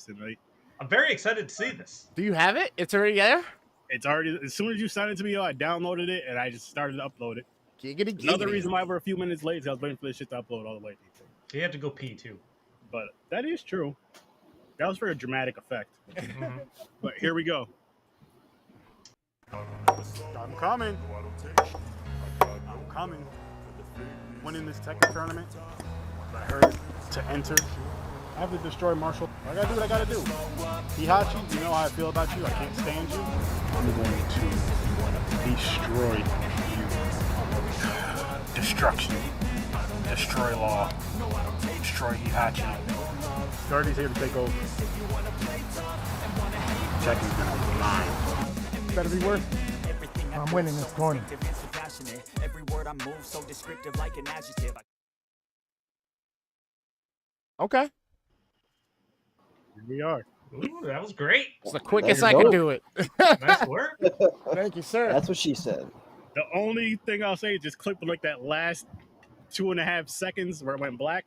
tonight. I'm very excited to see this. Do you have it? It's already there? It's already, as soon as you sent it to me, I downloaded it and I just started to upload it. Giggity, Another giggity. reason why we're a few minutes late is I was waiting for this shit to upload all the way. You have to go pee too. But that is true. That was for a dramatic effect. But here we go. I'm coming. I'm coming. Winning this Tekken tournament. I heard to enter. I have to destroy Marshall. I gotta do what I gotta do. Hihachi, you know how I feel about you. I can't stand you. I'm going to destroy you. Destruction. Destroy law. Destroy Hihachi. Darty's here to take over. Tekken's gonna be mine. Better be worth it. I'm winning this corner. Every word I move so descriptive like an adjective. Okay. Here we are. Ooh, that was great. It's the quickest There I you could go. do it. Nice work. Thank you, sir. That's what she said. The only thing I'll say is just clip like that last 2.5 seconds where it went black.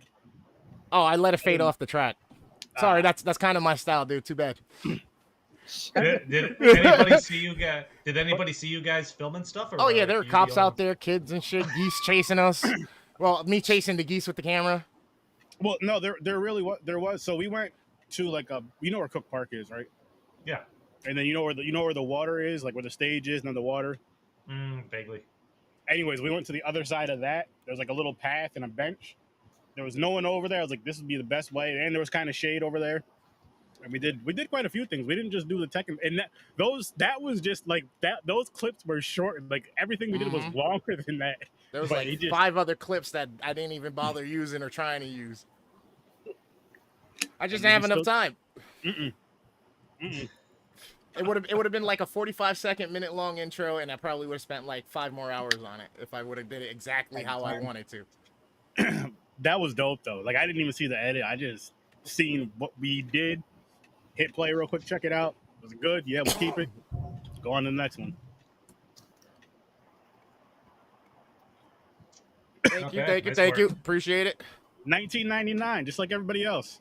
Oh, I let it fade off the track. Sorry, that's kind of my style, dude. Too bad. Did anybody see you guys? Did anybody see you guys filming stuff? Or Oh yeah, there were you cops the only- out there, kids and shit, geese chasing us. Well, me chasing the geese with the camera. Well, no, there really was. So we went to like you know where Cook Park is, right? Yeah. And then you know where the water is, like where the stage is, and then the water. Vaguely. Anyways, we went to the other side of that. There's like a little path and a bench. There was no one over there. I was like, this would be the best way. And there was kind of shade over there. And we did quite a few things. We didn't just do the Tekken, and that was just like that. Those clips were short. Like everything we did was longer than that. There was But like just- 5 other clips that I didn't even bother using or trying to use. I just didn't have enough time. It would have been like a 45-second, minute-long intro, and I probably would have spent like 5 more hours on it if I would have did it exactly how I wanted to. That was dope though. Like I didn't even see the edit. I just seen what we did. Hit play real quick. Check it out. Was it good? Yeah, we'll keep it. Let's go on to the next one. Thank you, thank you. Appreciate it. 1999, just like everybody else.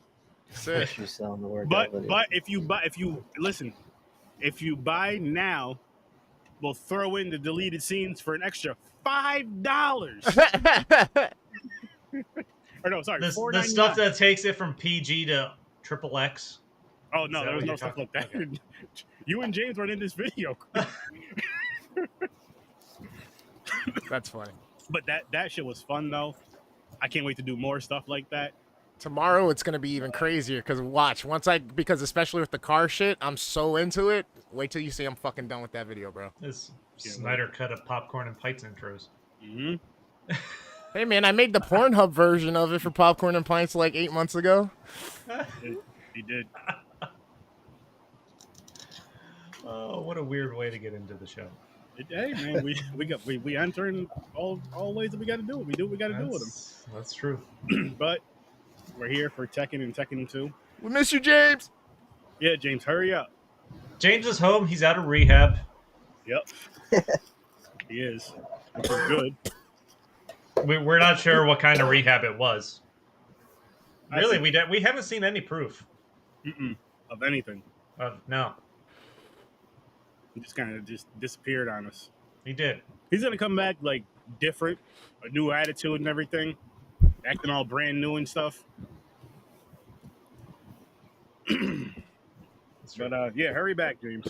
Sick. She's selling the word. But if you buy now, we'll throw in the deleted scenes for an extra $5. Or no, sorry, The $4.99. stuff that takes it from PG to XXX. Oh no, Is that there was what no you're stuff talking- like that. okay. You and James weren't in this video. That's funny. But that shit was fun though. I can't wait to do more stuff like that. Tomorrow it's gonna be even crazier because watch because especially with the car shit, I'm so into it. Wait till you see I'm fucking done with that video, bro. This Snyder cut of popcorn and pints intros. Hey man, I made the Pornhub version of it for Popcorn and Pints like 8 months ago. He did. Oh, what a weird way to get into the show. Hey man, we enter in all ways that we got to do it. We do what we got to do with them. That's true. But we're here for Tekken and Tekken 2. We miss you, James. Yeah, James, hurry up. James is home. He's out of rehab. Yep. He is. Which is good. We're not sure what kind of rehab it was. Really, we haven't seen any proof Of anything. No, He just kind of just disappeared on us. he did. He's gonna come back like different, a new attitude and everything, acting all brand new and stuff. But yeah, hurry back, James.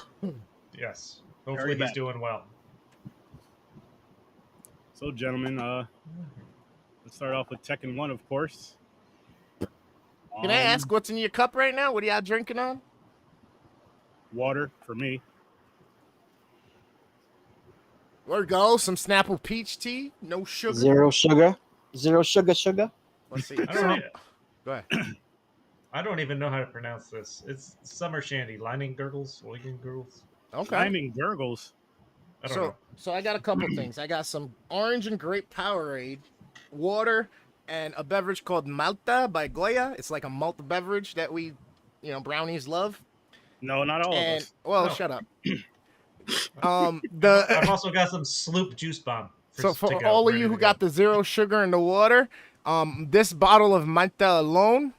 Yes. Hopefully he's doing well. So, gentlemen, let's start off with Tekken 1, of course. Can I ask what's in your cup right now? What are y'all drinking on? Water for me. There we go. Some Snapple peach tea. No sugar. Zero sugar. Zero sugar. Let's see. I Go ahead. don't even know how to pronounce this. It's summer shandy, lining gurgles, Oigan gurgles. Okay. I mean, gurgles. I don't know. So I got a couple things. I got some orange and grape Powerade, water, and a beverage called Malta by Goya. It's like a malt beverage that we, brownies love. No, not all of And us. well, No. shut up. I've also got some Sloop juice bomb. So for all of you who got the zero sugar and the water, this bottle of Malta alone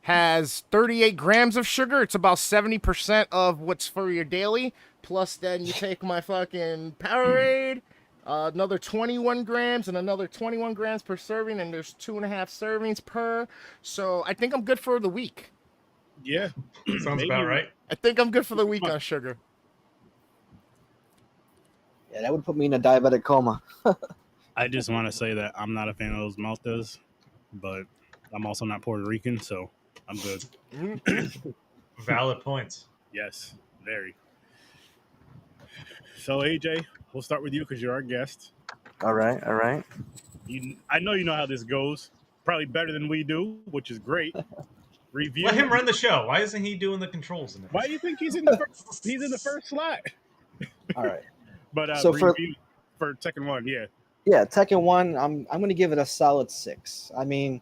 has 38 grams of sugar. It's about 70% of what's for your daily. Plus, then you take my fucking Powerade, another 21 grams, and another 21 grams per serving, and there's 2.5 servings per. So I think I'm good for the week. Yeah, Sounds about right. I think I'm good for the week on sugar. Yeah, that would put me in a diabetic coma. I just want to say that I'm not a fan of those Maltas, but I'm also not Puerto Rican, so I'm good. Valid points. Yes, very. So AJ, we'll start with you because you're our guest. All right. I know you know how this goes. Probably better than we do, which is great. Review. Let him run the show. Why isn't he doing the controls in it? Why do you think he's in the first? He's in the first slot. All right. But So review for Tekken 1, yeah. Yeah, Tekken 1, I'm going to give it a solid 6. I mean,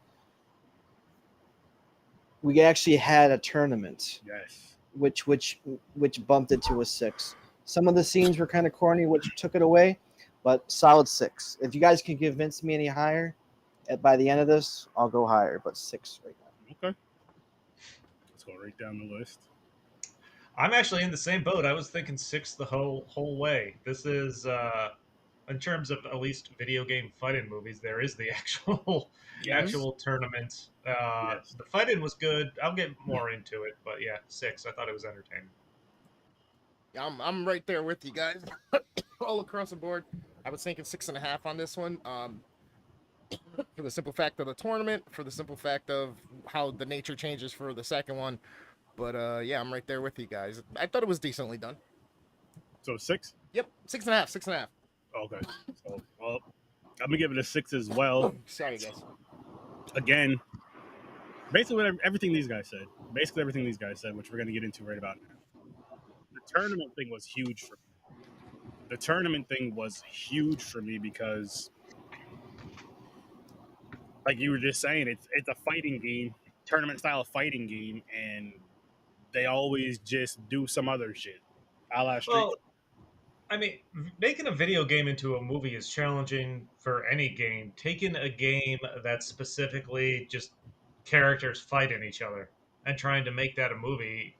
we actually had a tournament, Yes. which bumped it to a 6. Some of the scenes were kind of corny, which took it away, but solid 6. If you guys can convince me any higher by the end of this, I'll go higher, but 6 right now. Okay. Let's go right down the list. I'm actually in the same boat. I was thinking 6 the whole way. This is in terms of at least video game fight-in movies, there is the actual tournament. Yes. The fight-in was good. I'll get more into it, but yeah, 6. I thought it was entertaining. I'm right there with you guys, all across the board. I was thinking 6.5 on this one. For the simple fact of the tournament, for the simple fact of how the nature changes for the second one. But yeah, I'm right there with you guys. I thought it was decently done. So 6? Yep, 6.5, 6.5. Okay. So, well, I'm gonna give it a 6 as well. Sorry, guys. Again, basically everything these guys said. Basically everything these guys said, which we're gonna get into right about now. The tournament thing was huge for me. The tournament thing was huge for me because, like you were just saying, it's a fighting game, tournament style fighting game, and they always just do some other shit. A la Street. Well, I mean, making a video game into a movie is challenging for any game. Taking a game that's specifically just characters fighting each other and trying to make that a movie,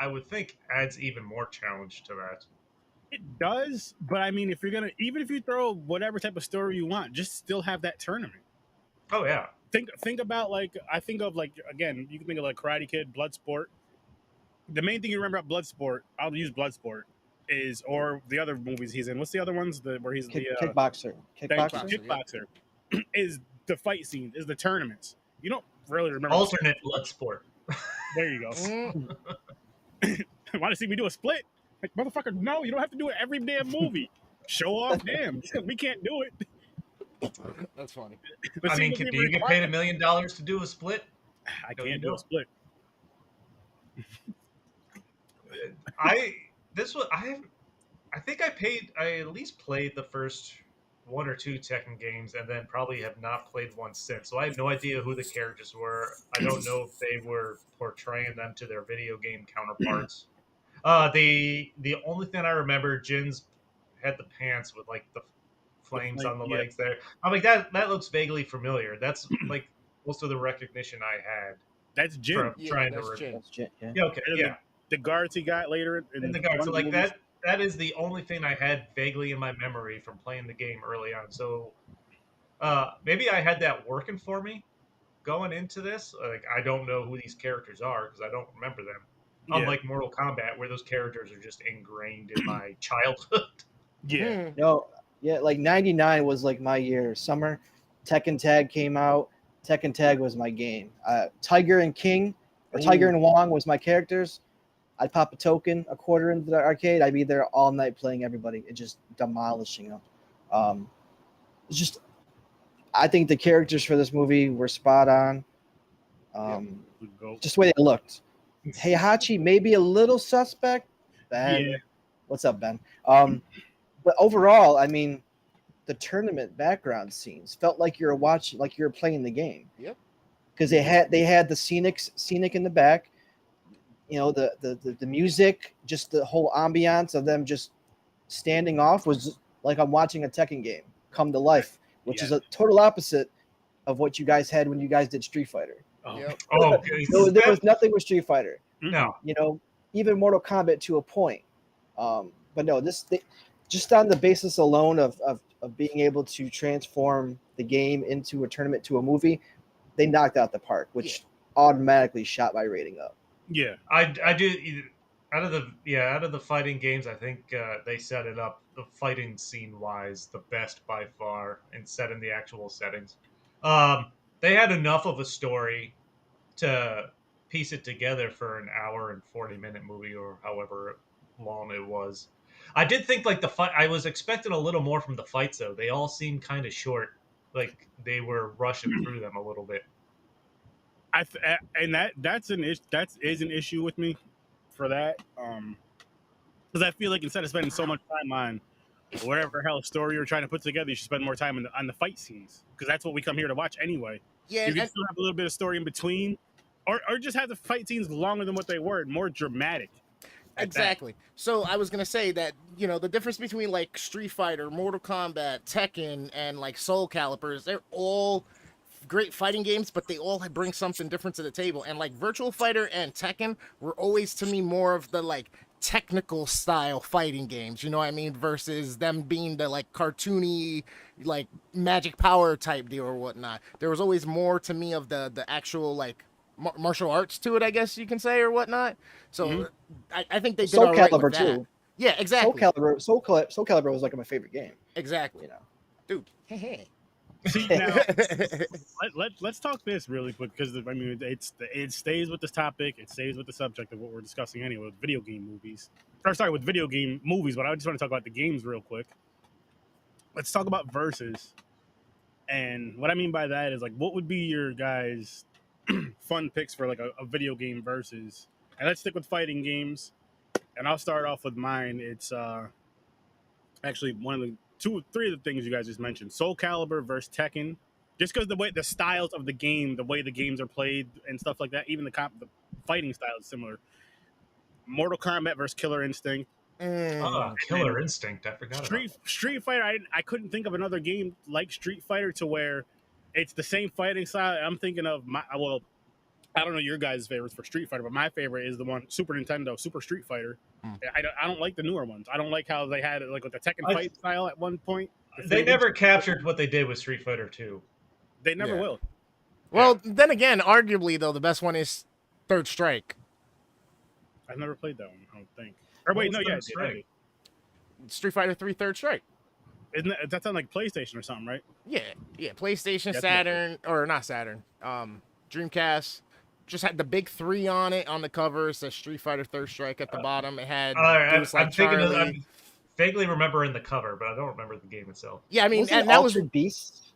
I would think adds even more challenge to that. It does, but I mean, if you're gonna, even if you throw whatever type of story you want, just still have that tournament. Oh yeah, Think about, like, I think of, like, again, you can think of like Karate Kid, Bloodsport. The main thing you remember about Bloodsport, I'll use Bloodsport, is, or the other movies he's in. What's the other ones where he's Kickboxer. Kickboxer is the fight scene, is the tournaments. You don't really remember alternate Bloodsport. There you go. Want to see me do a split? Like, motherfucker, no, you don't have to do it every damn movie. Show off, damn. We can't do it. That's funny. But I mean, do you get paid $1 million to do a split? I can't do a split. I think I at least played the first 1 or 2 Tekken games, and then probably have not played one since. So I have no idea who the characters were. I don't know if they were portraying them to their video game counterparts. The only thing I remember, Jin's had the pants with like the flames on the legs there. I'm like, that looks vaguely familiar. That's like most of the recognition I had. That's Jin. Trying to Jin. Yeah, okay, yeah. The guards he got later in the guards. So like that is the only thing I had vaguely in my memory from playing the game early on. So maybe I had that working for me going into this. Like, I don't know who these characters are because I don't remember them. Yeah. Unlike Mortal Kombat, where those characters are just ingrained in my childhood. Yeah. No, yeah, like 99 was like my year. Summer, Tekken Tag came out. Tekken Tag was my game. Tiger and King, or Tiger and Wong was my characters. I'd pop a token, a quarter into the arcade. I'd be there all night playing everybody and just demolishing them. It's just, I think the characters for this movie were spot on. Just the way they looked. Heihachi maybe a little suspect. Ben, yeah. What's up, Ben? But overall, I mean, the tournament background scenes felt like you were playing the game. Yep. Because they had the scenic in the back. You know, the music, just the whole ambiance of them just standing off was like I'm watching a Tekken game come to life, which is a total opposite of what you guys had when you guys did Street Fighter. Oh, Yep. Oh, okay. There was nothing with Street Fighter. No. You know, even Mortal Kombat to a point. But no, just on the basis alone of being able to transform the game into a tournament to a movie, they knocked out the park, which automatically shot my rating up. yeah. I do out of the fighting games, I think they set it up the fighting scene wise the best by far, and set in the actual settings. They had enough of a story to piece it together for an hour and 40-minute movie or however long it was. I did think like the fight. I was expecting a little more from the fights though. They all seemed kind of short, like they were rushing through them a little bit. And that's an issue with me for that. Because I feel like instead of spending so much time on whatever hell story you're trying to put together, you should spend more time on the fight scenes, because that's what we come here to watch anyway. Yeah, You can still have a little bit of story in between, or just have the fight scenes longer than what they were, and more dramatic. exactly. So I was gonna say that the difference between like Street Fighter, Mortal Kombat, Tekken, and like Soul Calibers, they're all great fighting games, but they all bring something different to the table. And like Virtual Fighter and Tekken were always to me more of the like technical style fighting games, you know what I mean, versus them being the like cartoony like magic power type deal or whatnot. There was always more to me of the actual like martial arts to it, I guess you can say, or whatnot. So I think they did Soul all right Calibur with that. too. Yeah, exactly. Soul Calibur was like my favorite game. Exactly. You know. Dude. See, now, let's talk this really quick, because I mean it stays with this topic, it stays with the subject of what we're discussing anyway, with video game movies. Or sorry, with video game movies, but I just want to talk about the games real quick. Let's talk about versus, and what I mean by that is like, what would be your guys' fun picks for like a video game versus? And let's stick with fighting games, and I'll start off with mine. It's actually one of the three of the things you guys just mentioned: Soul Calibur versus Tekken. Just because the styles of the game, the way the games are played and stuff like that, even the fighting style is similar. Mortal Kombat versus Killer Instinct. Killer Instinct. I forgot about that. Street Fighter. I couldn't think of another game like Street Fighter to where it's the same fighting style. I'm thinking of I don't know your guys' favorites for Street Fighter, but my favorite is the one Super Nintendo, Super Street Fighter. I don't like the newer ones. I don't like how they had it like with the Tekken fight style at one point. They never captured what they did with Street Fighter 2. They never will. Well, then again, arguably though, the best one is Third Strike. I've never played that one, I don't think. Or wait, no, yeah, I did. Street Fighter 3 Third Strike. Isn't that's on like PlayStation or something, right? Yeah. PlayStation, That's Saturn, or not Saturn, Dreamcast. Just had the big 3 on it on the cover. It says Street Fighter Third Strike at the bottom. It had I'm Charlie. I'm vaguely remembering the cover, but I don't remember the game itself. Yeah, I mean, Wasn't and that was Altered Beast.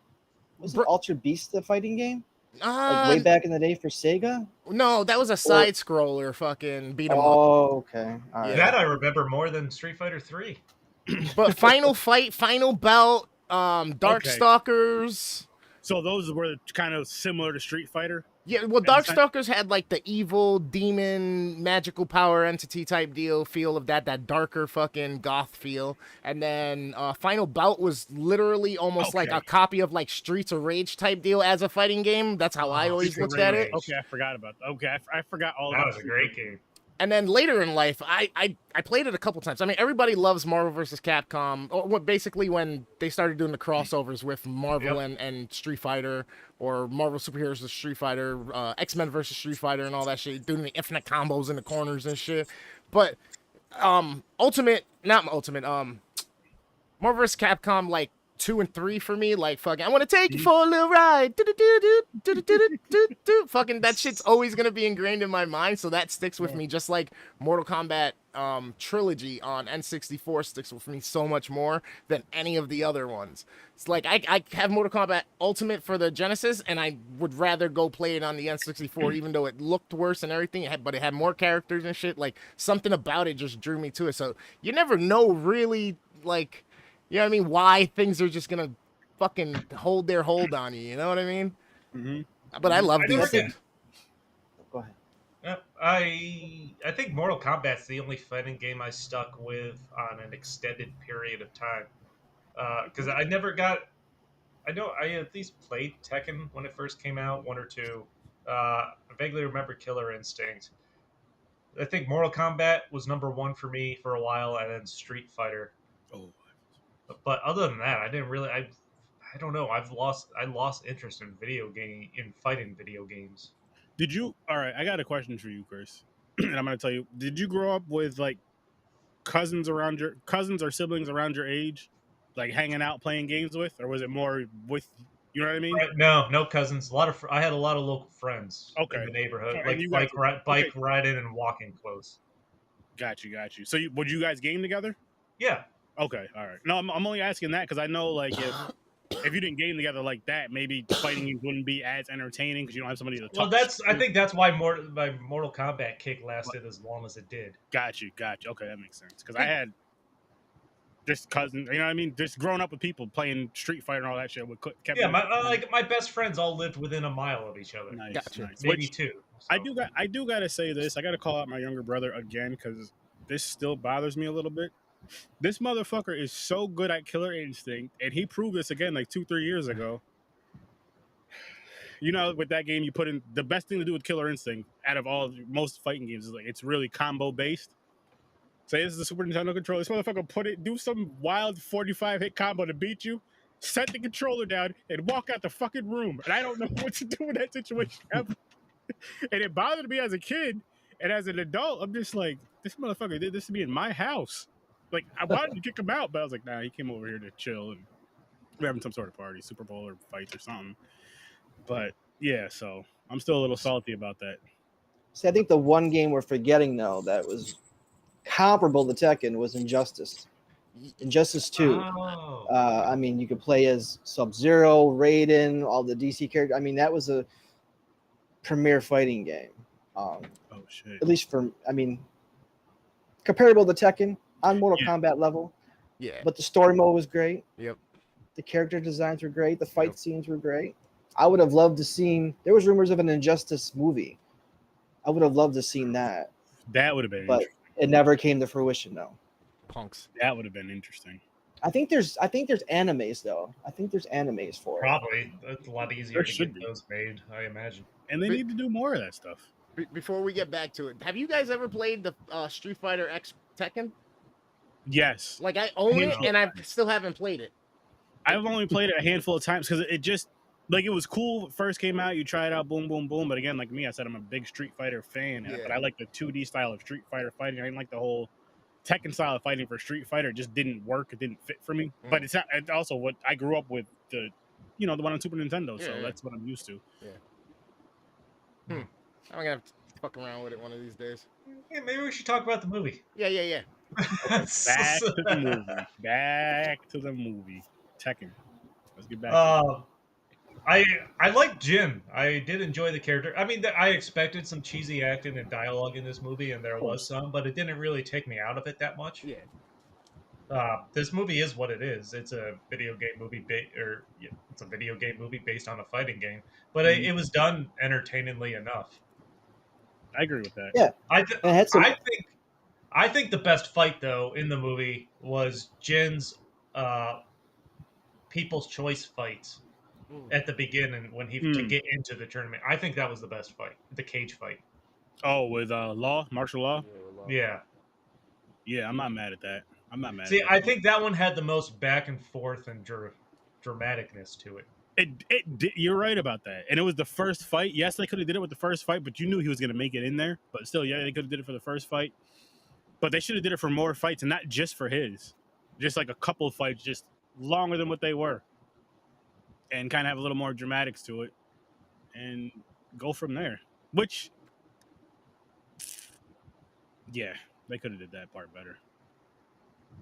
Wasn't Altered Beast the fighting game? uh, Like way back in the day for Sega? no, that was a side scroller fucking beat 'em up. Oh, okay. All right. That I remember more than Street Fighter 3. But Final Fight, Final Belt, Darkstalkers. So those were kind of similar to Street Fighter. Yeah, well, Darkstalkers had like the evil demon magical power entity type deal feel of that darker fucking goth feel, and then Final Bout was literally almost like a copy of like Streets of Rage type deal as a fighting game. That's how I always looked at it. Okay, I forgot about that. Okay, I forgot all That about was a great game. And then later in life, I played it a couple times. I mean, everybody loves Marvel vs. Capcom. Or basically, when they started doing the crossovers with Marvel and Street Fighter, or Marvel superheroes with Street Fighter, X-Men versus Street Fighter, and all that shit, doing the infinite combos in the corners and shit. But Marvel vs. Capcom, like 2 and 3 for me, like fucking I want to take you for a little ride. Fucking that shit's always gonna be ingrained in my mind, so that sticks with me, just like Mortal Kombat trilogy on N64 sticks with me so much more than any of the other ones. It's like I have Mortal Kombat Ultimate for the Genesis, and I would rather go play it on the N64, even though it looked worse and everything, but it had more characters and shit. Like something about it just drew me to it. So you never know really, like, you know what I mean, why things are just gonna fucking hold their hold on you. You know what I mean? Mm-hmm. But I love these things. Go ahead. I think Mortal Kombat's the only fighting game I stuck with on an extended period of time. Because I at least played Tekken when it first came out, 1 or 2. I vaguely remember Killer Instinct. I think Mortal Kombat was number one for me for a while, and then Street Fighter. Oh, But other than that, I didn't really. I don't know. I lost interest in fighting video games. did you? All right, I got a question for you, Chris, and I'm gonna tell you. Did you grow up with like cousins or siblings around your age, like hanging out playing games with, or was it more with? You know what I mean? Right, no, no cousins. I had a lot of local friends in Okay. the neighborhood, And like you guys, okay, bike riding and walking close. got you, got you. So, would you guys game together? Yeah, Okay, all right. No, I'm only asking that because I know, like, if you didn't game together like that, maybe fighting games wouldn't be as entertaining because you don't have somebody to well, talk. I think that's why my Mortal Kombat kick lasted as long as it did. Got you, got you. Okay, that makes sense. Because I had just cousins, you know what I mean? Just growing up with people playing Street Fighter and all that shit. Kept Yeah, me my best friends all lived within a mile of each other, nice, Gotcha. nice. maybe Which two. I So. do gotta say this. I gotta call out my younger brother again because this still bothers me a little bit. This motherfucker is so good at Killer Instinct, and he proved this again like 2-3 years ago. You know, with that game, you put in the best thing to do with Killer Instinct out of most fighting games is like it's really combo based. Say this is the Super Nintendo controller. This motherfucker do some wild 45 hit combo to beat you, set the controller down, and walk out the fucking room. And I don't know what to do in that situation ever. And it bothered me as a kid, and as an adult, I'm just like, this motherfucker did this to me in my house. Like I wanted to kick him out, but I was like, nah, he came over here to chill and we're having some sort of party, Super Bowl or fights or something. But yeah, so I'm still a little salty about that. See, I think the one game we're forgetting though that was comparable to Tekken was Injustice. Injustice 2. Oh. I mean, you could play as Sub-Zero, Raiden, all the DC characters. I mean, that was a premier fighting game. Oh shit. At least I mean, comparable to Tekken on Mortal Kombat level. Yeah. But the story mode was great. Yep. The character designs were great. The fight scenes were great. I would have loved to seen. There was rumors of an Injustice movie. I would have loved to seen that. That would have been But interesting. it never came to fruition though. Punks. That would have been interesting. I think there's animes though. I think there's animes for it. Probably. It's a lot easier There to should get be. those made, I imagine. And they need to do more of that stuff. Before we get back to it, have you guys ever played the Street Fighter X Tekken? Yes. Like I own it, No. and I still haven't played it. I've only played it a handful of times because it just like it was cool when it first came out. You try it out, boom, boom, boom. But again, like me, I said I'm a big Street Fighter fan, Yeah. but I like the 2D style of Street Fighter fighting. I didn't like the whole Tekken style of fighting for Street Fighter. It just didn't work. It didn't fit for me. But it's also what I grew up with the one on Super Nintendo. So that's what I'm used to. I'm gonna have to fuck around with it one of these days. Yeah, maybe we should talk about the movie. Yeah. Back to the movie. Back to the movie. Tekken. Let's get back. I like Jin. I did enjoy the character. I mean, I expected some cheesy acting and dialogue in this movie, and there was some, but it didn't really take me out of it that much. Yeah. This movie is what it is. It's a video game movie, it's a video game movie based on a fighting game, but it was done entertainingly enough. I agree with that. Yeah. I think the best fight though in the movie was Jin's People's Choice fights at the beginning when to get into the tournament. I think that was the best fight, the cage fight. Oh, with martial law. Yeah. Yeah, I'm not mad at that. I'm not mad. See, at that. I think that one had the most back and forth and dramaticness to it. You're right about that. And it was the first fight. Yes, they could have did it with the first fight, but you knew he was going to make it in there. But still, yeah, they could have did it for the first fight. But they should have did it for more fights and not just for his. Just like a couple of fights, just longer than what they were. And kind of have a little more dramatics to it. And go from there. Which, yeah, they could have did that part better.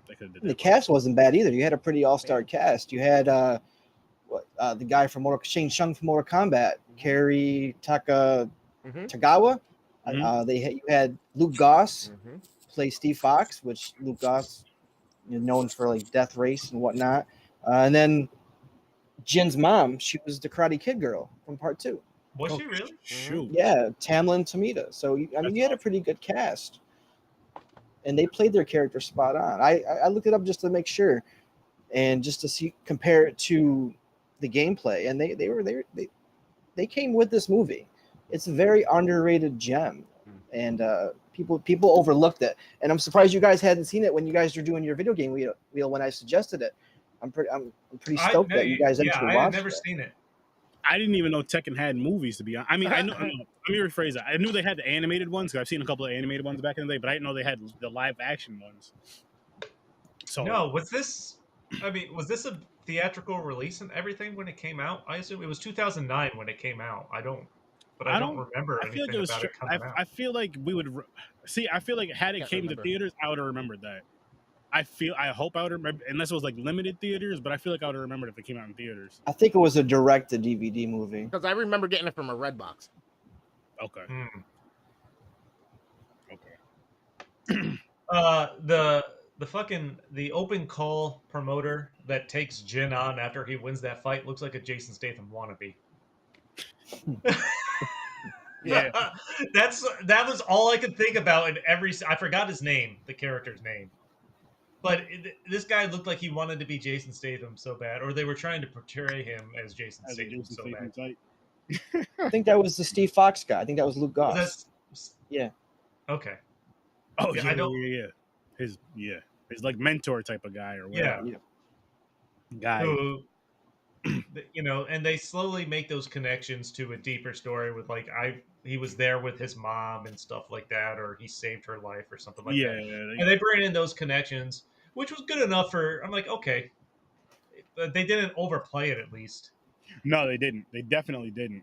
They could have did that. The cast wasn't bad either. You had a pretty all-star cast. You had the guy from Shane Chung from Mortal Kombat, Kerry Tagawa. You had Luke Goss play Steve Fox, which Luke Goss is known for like Death Race and whatnot. And then Jin's mom, she was the Karate Kid girl from Part 2. Was she really? Shoot. Yeah, Tamlin Tomita. So you had a pretty good cast, and they played their character spot on. I looked it up just to make sure, and just to compare it to the gameplay, and they came with this movie. It's a very underrated gem, and people overlooked it. And I'm surprised you guys hadn't seen it when you guys were doing your video game wheel when I suggested it. I'm pretty stoked that you guys actually I had watched never it. seen it. I didn't even know Tekken had movies, to be honest. I mean, I know. Let me rephrase that. I knew they had the animated ones because I've seen a couple of animated ones back in the day, but I didn't know they had the live action ones. So No, was this? I mean, was this a theatrical release and everything when it came out? I assume it was 2009 when it came out. I don't remember I feel like anything it was. about it coming out. I feel like we would see. I feel like had it Can't came remember. to theaters, I would have remembered that. I hope I would remember, unless it was like limited theaters, but I feel like I would have remembered if it came out in theaters. I think it was a direct-to-DVD movie. Because I remember getting it from a red box. Okay. Hmm. Okay. The open call promoter that takes Jin on after he wins that fight looks like a Jason Statham wannabe. Yeah. That was all I could think about in every. I forgot his name, the character's name, but this guy looked like he wanted to be Jason Statham so bad, or they were trying to portray him as Jason As a Statham Jason so Statham bad. type. I think that was the Steve Fox guy. I think that was Luke Goss. That's Yeah. Okay. Oh Yeah, yeah, I don't- yeah. His like mentor type of guy or whatever. Yeah. Guy. Who, and they slowly make those connections to a deeper story with he was there with his mom and stuff like that, or he saved her life or something like that. And they bring in those connections, which was good enough for. I'm like, okay, but they didn't overplay it at least. No, they didn't. They definitely didn't.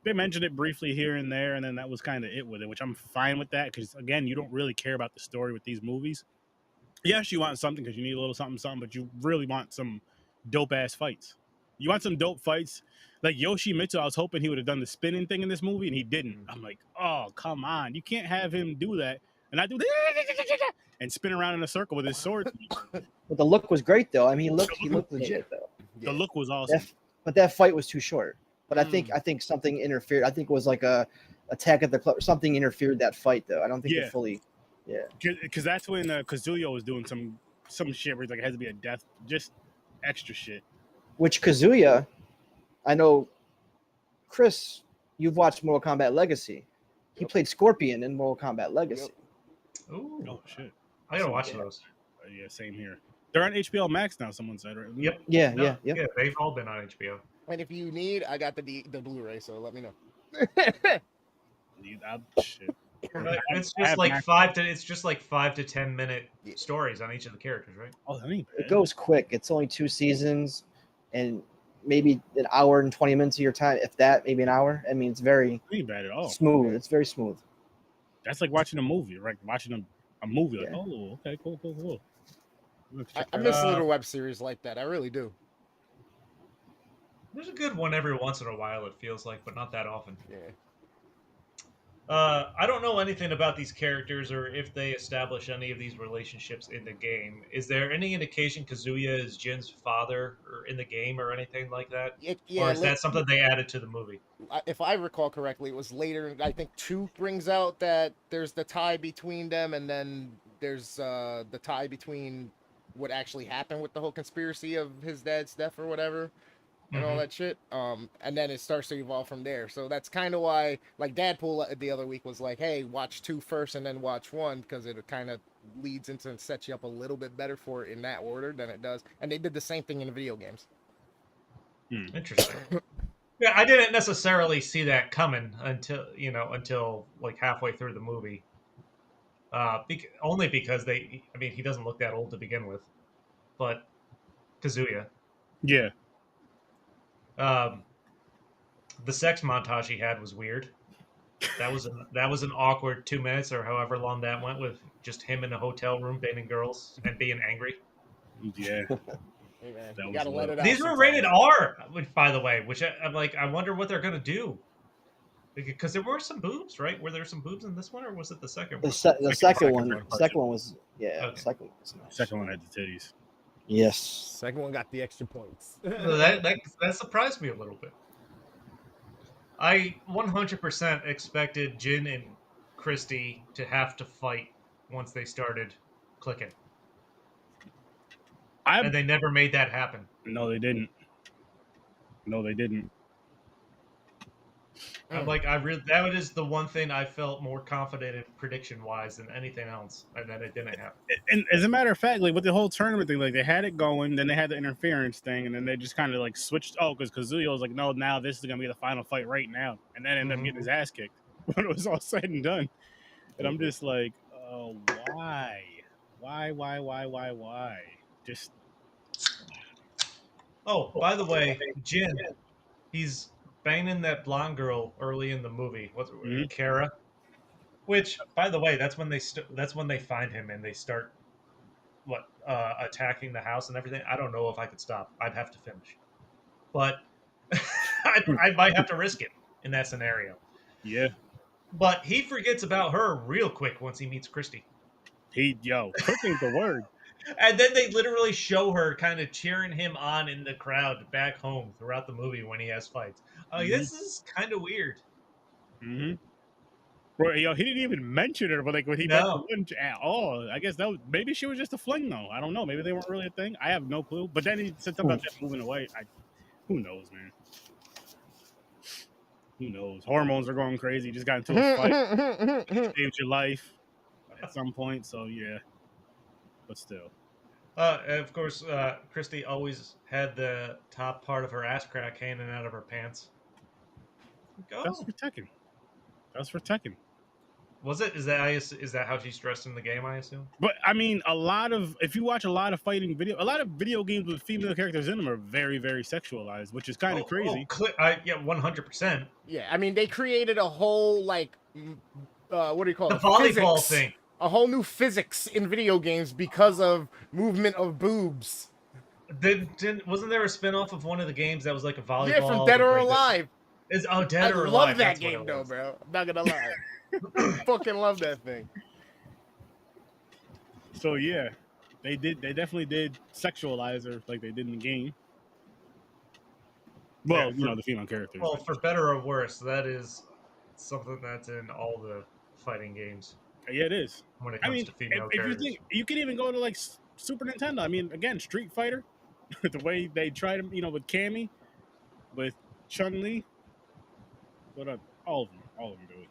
They mentioned it briefly here and there, and then that was kind of it with it, which I'm fine with that because again, you don't really care about the story with these movies. Yes, you want something because you need a little something, something, but you really want some dope ass fights. You want some dope fights. Like Yoshimitsu, I was hoping he would have done the spinning thing in this movie, and he didn't. I'm like, oh, come on. You can't have him do that. And I do and spin around in a circle with his sword. But the look was great, though. I mean, he looked legit, though. The look was awesome. But that fight was too short. But I think something interfered. I think it was like a Attack at the Club. Something interfered that fight, though. I don't think it fully. Yeah. Because that's when Kazuya was doing some shit where he's like, it has to be a death, just extra shit. Which Kazuya, I know, Chris, you've watched Mortal Kombat Legacy. He played Scorpion in Mortal Kombat Legacy. Ooh. Oh shit! I gotta watch those. Yeah, same here. They're on HBO Max now. Someone said, right? Yep. Yeah. Yeah, they've all been on HBO. And if you need, I got the Blu-ray, so let me know. Shit. It's just like 5 to 10 minute stories on each of the characters, right? Oh, that ain't bad. It goes quick. It's only 2 seasons, and maybe an hour and 20 minutes of your time, if that, maybe an hour. I mean, it's very It ain't bad at all. smooth. It's very smooth. That's like watching a movie, right? Watching a movie. Like, Yeah. oh, okay, cool. I miss little web series like that. I really do. There's a good one every once in a while, it feels like, but not that often. Yeah. I don't know anything about these characters or if they establish any of these relationships in the game. Is there any indication Kazuya is Jin's father or in the game or anything like that? Or is that something they added to the movie? If I recall correctly, it was later. I think 2 brings out that there's the tie between them, and then there's the tie between what actually happened with the whole conspiracy of his dad's death or whatever. And all that shit. And then it starts to evolve from there. So that's kind of why, like, Dadpool the other week was like, hey, watch 2 first and then watch 1, because it kind of leads into and sets you up a little bit better for it in that order than it does. And they did the same thing in the video games. Interesting. Yeah, I didn't necessarily see that coming until like halfway through the movie. Only because he doesn't look that old to begin with. But Kazuya. Yeah. The sex montage he had was weird. That was an awkward 2 minutes or however long that went with just him in a hotel room dating girls and being angry. Yeah. Hey man, That you was gotta a let little- it out. These were sometimes. rated R, by the way, which I'm like, I wonder what they're gonna do. Because there were some boobs, right? Were there some boobs in this one, or was it the second one? The second one was Okay. the second one was nice. Second one had the titties. Yes. Second one got the extra points. So that surprised me a little bit. I 100% expected Jin and Christy to have to fight once they started clicking, and they never made that happen. No, they didn't. I'm like, that is the one thing I felt more confident in prediction wise than anything else, and then it didn't happen. And as a matter of fact, like with the whole tournament thing, like they had it going, then they had the interference thing, and then they just kind of like switched. Oh, because Kazuya was like, no, now this is gonna be the final fight right now, and then ended up getting his ass kicked when it was all said and done. And I'm just like, oh, why? Just Oh, by the way, Jin, he's banging that blonde girl early in the movie. What's Mhm. Kara? Which, by the way, that's when they find him and they start attacking the house and everything. I don't know if I could stop. I'd have to finish, but I might have to risk it in that scenario. yeah. But he forgets about her real quick once he meets Christy. Quick ain't the word. And then they literally show her kind of cheering him on in the crowd back home throughout the movie when he has fights. This is kind of weird. Mm-hmm. Bro, he didn't even mention her, but like when he met the No. lunch at all, I guess maybe she was just a fling though. I don't know. Maybe they weren't really a thing. I have no clue. But then he said something about that moving away. Who knows, man? Who knows? Hormones are going crazy. You just got into a fight. Saved your life at some point. So yeah, but still. Of course, Christy always had the top part of her ass crack hanging out of her pants. That's for Tekken. That's for Tekken. Was it? Is that how she's dressed in the game? I assume. But I mean, if you watch a lot of a lot of video games with female characters in them are very, very sexualized, which is kind of crazy. Yeah, 100%. Yeah, I mean, they created a whole like, what do you call The it? volleyball Physics. thing. A whole new physics in video games because of movement of boobs. Wasn't there a spin-off of one of the games that was like a volleyball? Yeah, from Dead or Alive. Dead or Alive. I love that game though, bro. I'm not gonna lie. Fucking love that thing. So yeah, they definitely did sexualize her like they did in the game. Well, the female characters. Well, for better or worse, that is something that's in all the fighting games. Yeah, it is. When it comes to female characters. You can even go to like Super Nintendo. I mean, again, Street Fighter, the way they tried them, with Cammy, with Chun-Li, all of them do it.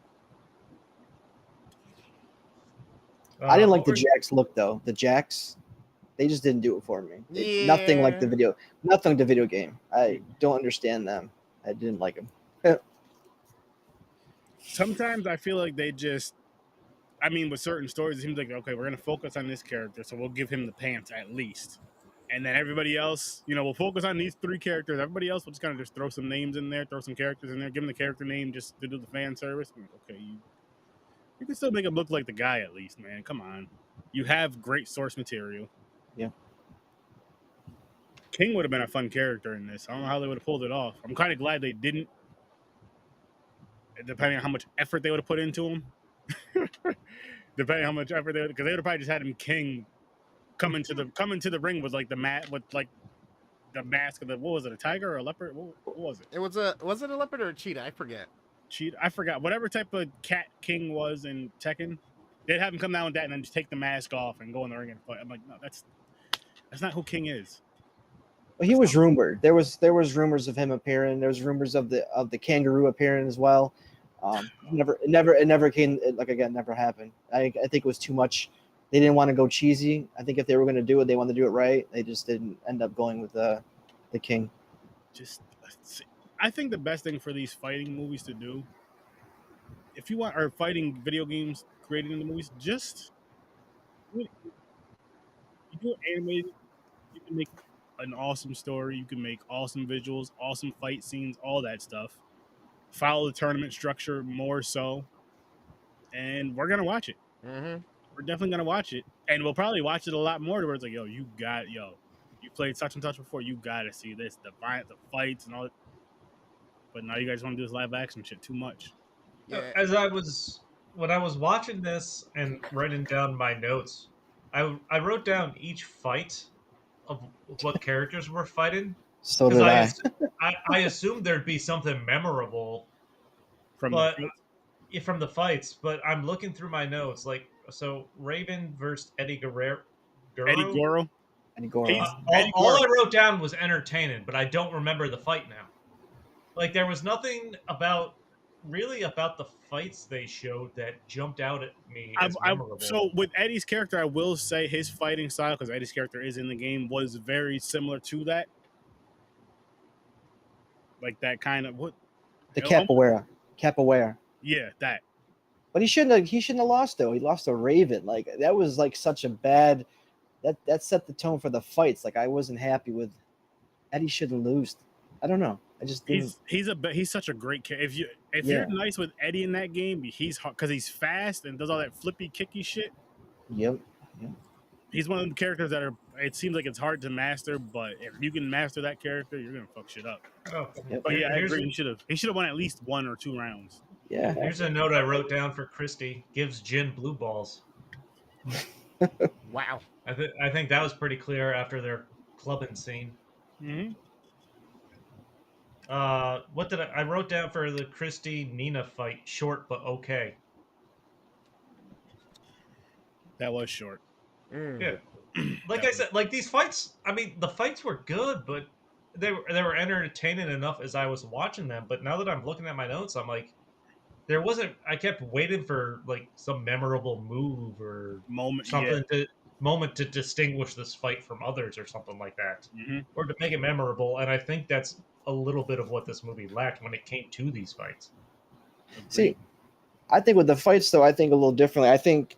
I didn't like the Jax look though. The Jax, they just didn't do it for me. Nothing like the video game. I don't understand them. I didn't like them. Sometimes I feel like they just, with certain stories, it seems like, okay, we're going to focus on this character, so we'll give him the pants at least. And then everybody else, we'll focus on these 3 characters. Everybody else will just kind of just throw some names in there, throw some characters in there, give them the character name just to do the fan service. Okay, you can still make him look like the guy at least, man. Come on. You have great source material. Yeah. King would have been a fun character in this. I don't know how they would have pulled it off. I'm kind of glad they didn't, depending on how much effort they would have put into him. Depending on how much effort because they would have probably just had him King come into the ring with like the mask of what was it, a tiger or a leopard? What was it? Was it a leopard or a cheetah? I forget. I forgot. Whatever type of cat King was in Tekken, they'd have him come down with that and then just take the mask off and go in the ring and fight. I'm like, no, that's not who King is. Well, he was rumored. There was rumors of him appearing. There was rumors of the kangaroo appearing as well. It never came. Never happened. I think it was too much. They didn't want to go cheesy. I think if they were going to do it, they wanted to do it right. They just didn't end up going with the King. I think the best thing for these fighting movies to do, if you want, or fighting video games created in the movies, just you do it animated. You can make an awesome story. You can make awesome visuals, awesome fight scenes, all that stuff. Follow the tournament structure more so, and we're gonna watch it. Mm-hmm. We're definitely gonna watch it, and we'll probably watch it a lot more. Where it's like, you played such and such before. You gotta see this, the fights and all. But now you guys want to do this live action shit too much. Yeah. When I was watching this and writing down my notes, I wrote down each fight of what characters were fighting. So did I. I assumed there'd be something memorable from the fights, but I'm looking through my notes. So Raven versus Eddie Guerrero. Eddie Goro. All I wrote down was entertaining, but I don't remember the fight now. Like, there was nothing about really about the fights they showed that jumped out at me as I, memorable. so with Eddie's character, I will say his fighting style, because Eddie's character is in the game, was very similar to that. Like that kind of what? The capoeira. Yeah, that. But he shouldn't have lost though. He lost to Raven. Like that was like such a bad that set the tone for the fights. Like I wasn't happy with Eddie shouldn't lose. I don't know. I just didn't. He's such a great character. If you're nice with Eddie in that game, he's because he's fast and does all that flippy kicky shit. Yep. He's one of the characters that are. It seems like it's hard to master, but if you can master that character, you're gonna fuck shit up. Oh, Yep. But yeah, I agree. He should have won at least 1 or 2 rounds. Yeah. Here's a note I wrote down for Christy. Gives Jin blue balls. Wow. I think that was pretty clear after their clubbing scene. Mm-hmm. What did I wrote down for the Christy Nina fight? Short but okay. That was short. Yeah. Like I said, like these fights. I mean, the fights were good, but they were entertaining enough as I was watching them. But now that I'm looking at my notes, I'm like, there wasn't. I kept waiting for like some memorable move or Moment, something to distinguish this fight from others or something like that, or to make it memorable. And I think that's a little bit of what this movie lacked when it came to these fights. See, I think with the fights though, I think a little differently. I think,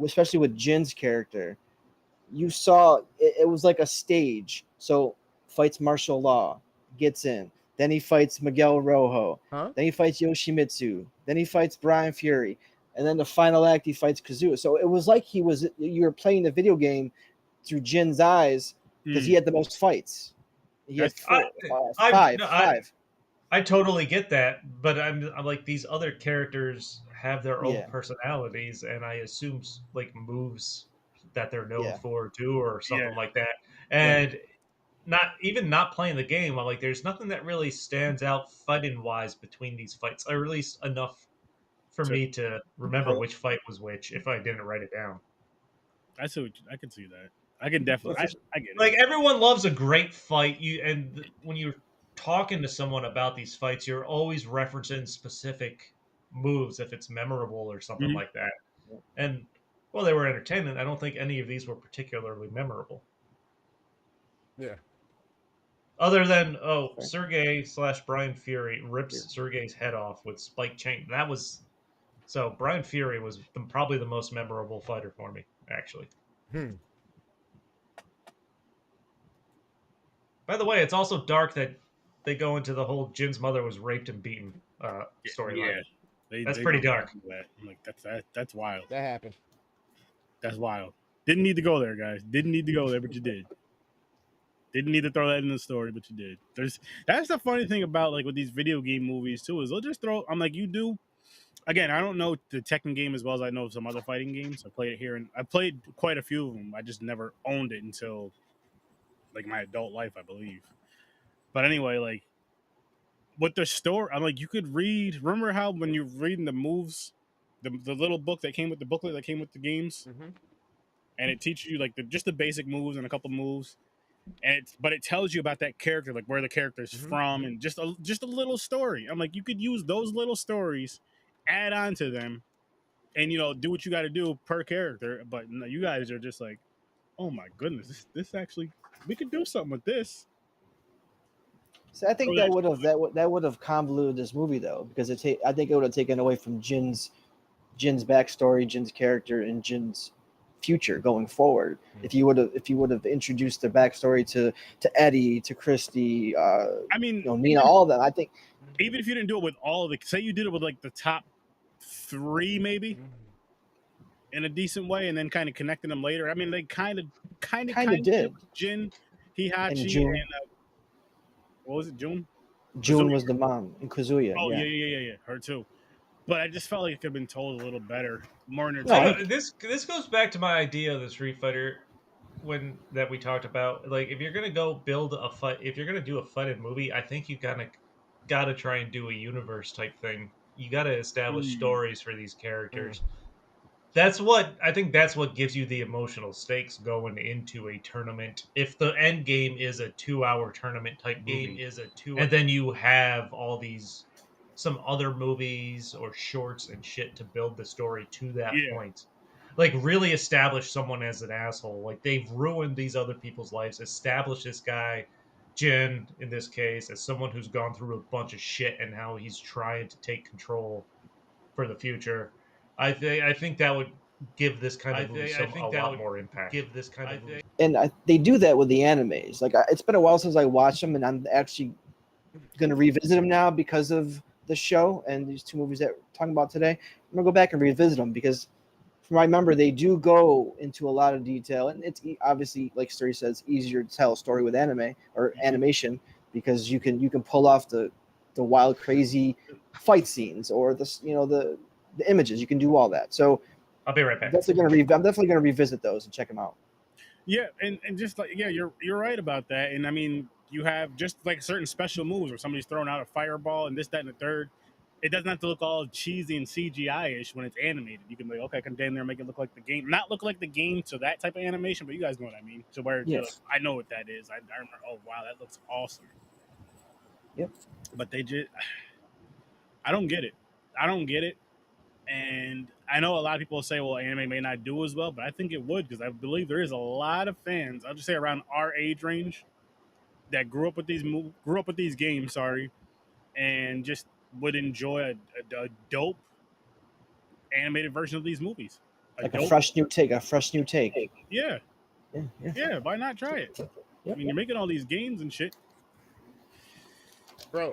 especially with Jin's character, you saw it was like a stage. So fights martial law, gets in. Then he fights Miguel Rojo. Huh? Then he fights Yoshimitsu. Then he fights Brian Fury. And then the final act, he fights Kazuya. So it was like you were playing the video game through Jin's eyes because he had the most fights. He had five. I totally get that, but I'm like these other characters have their own personalities, and I assume like moves that they're known for too, or something like that. And not playing the game, I'm like, there's nothing that really stands out fighting wise between these fights, or at least enough for me to remember which fight was which if I didn't write it down. I can see that. I can definitely. I get it. Like everyone loves a great fight. When you're talking to someone about these fights, you're always referencing specific moves if it's memorable or something like that. And well, they were entertaining. I don't think any of these were particularly memorable. Yeah. Other than Sergey / Brian Fury rips Sergey's head off with spike chain. That was so. Brian Fury was probably the most memorable fighter for me, actually. By the way, it's also dark that they go into the whole Jin's mother was raped and beaten storyline. Yeah, that's pretty dark. I'm like, that's wild. That happened. That's wild. Didn't need to go there, guys. Didn't need to go there, but you did. Didn't need to throw that in the story, but you did. That's the funny thing about like with these video game movies too, is they'll just throw. I'm like, you do. Again, I don't know the Tekken game as well as I know some other fighting games. I played it here, and I played quite a few of them. I just never owned it until like my adult life, I believe. But anyway, like with the story, I'm like, you could read. Remember how when you're reading the moves, the little book that came with the booklet that came with the games, and it teaches you like just the basic moves and a couple moves, and it tells you about that character, like where the character's from, and just a little story. I'm like, you could use those little stories, add on to them, and do what you got to do per character. But no, you guys are just like, oh my goodness, this actually we could do something with this. So I think that would have convoluted this movie though, because I think it would have taken away from Jin's backstory, Jin's character, and Jin's future going forward. If you would have introduced the backstory to Eddie, to Christy, Nina, all of them. I think even if you didn't do it with all of the, say you did it with like the top 3 maybe in a decent way, and then kind of connecting them later. I mean, they kind of did. Jin, Heihachi, and what was it? June was the mom, and Kazuya. Oh yeah, her too. But I just felt like it could have been told a little better, more entertaining. This goes back to my idea of the Street Fighter that we talked about. Like, if you're gonna go build a fight, if you're gonna do a fighting movie, I think you gotta try and do a universe type thing. You gotta establish stories for these characters. That's what gives you the emotional stakes going into a tournament. If the end game is a 2-hour tournament type movie, and then you have all these some other movies or shorts and shit to build the story to that Yeah. point. Like really establish someone as an asshole. Like they've ruined these other people's lives. Establish this guy, Jin in this case, as someone who's gone through a bunch of shit and how he's trying to take control for the future. I think that would give this kind of movie a lot more impact. Give this kind of movie. And they do that with the animes. Like it's been a while since I watched them, and I'm actually going to revisit them now because of the show and these two movies that we're talking about today. I'm going to go back and revisit them because from what I remember, they do go into a lot of detail, and it's obviously, like Story says, easier to tell a story with anime or animation because you can pull off the wild, crazy fight scenes or the images. You can do all that. So I'll be right back. I'm definitely gonna revisit those and check them out. Yeah, and just like you're right about that. And I mean, you have just like certain special moves where somebody's throwing out a fireball and this, that, and the third. It doesn't have to look all cheesy and CGI-ish when it's animated. You can be like, okay, I can stand there and make it look like the game. Not look like the game to that type of animation, but you guys know what I mean. So where you're like, I know what that is. I remember, oh wow, that looks awesome. Yep. But they just, I don't get it. I don't get it. And I know a lot of people say, well, anime may not do as well, but I think it would because I believe there is a lot of fans, I'll just say around our age range, that grew up with these games, and just would enjoy a dope animated version of these movies. A fresh new take. Yeah. Yeah. Why not try it? Yep. I mean, you're making all these games and shit. Bro,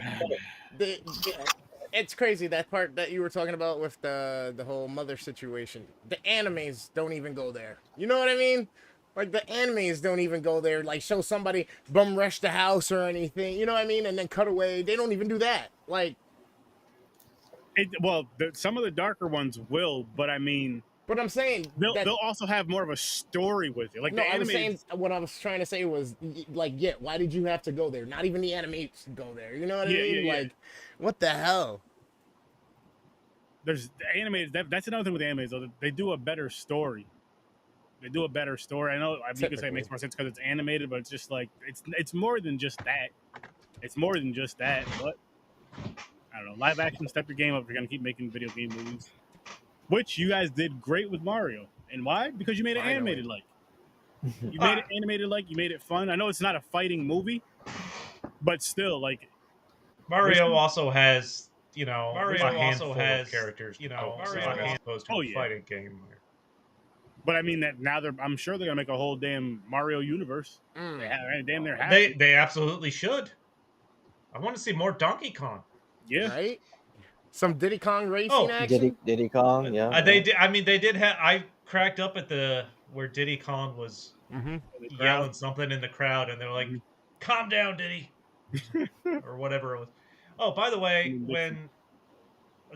it's crazy that part that you were talking about with the whole mother situation. The animes don't even go there. You know what I mean? Like the animes don't even go there. Like show somebody bum rush the house or anything. You know what I mean? And then cut away. They don't even do that. Like, some of the darker ones will, but I mean, but I'm saying they'll also have more of a story with it. Like no, the I was animes, saying what I was trying to say was like, yeah, why did you have to go there? Not even the animes go there. You know what I mean? Yeah. Like, what the hell? there's the animated. That's another thing with animes, though. They do a better story. I know you could say it makes more sense because it's animated, but it's just like it's more than just that. It's more than just that. But I don't know. Live action, step your game up if you're gonna keep making video game movies, which you guys did great with Mario. And why? Because you made it animated like. You made it animated like. You made it fun. I know it's not a fighting movie, but still, like Mario also has a handful of characters. As opposed to a fighting game. But I mean that now I'm sure they're gonna make a whole damn Mario universe. They absolutely should. I want to see more Donkey Kong. Yeah, right. Some Diddy Kong racing action. Diddy Kong, yeah. They did. I mean, they did have. I cracked up at where Diddy Kong was yelling something in the crowd, and they're like, "Calm down, Diddy," or whatever it was. Oh, by the way, when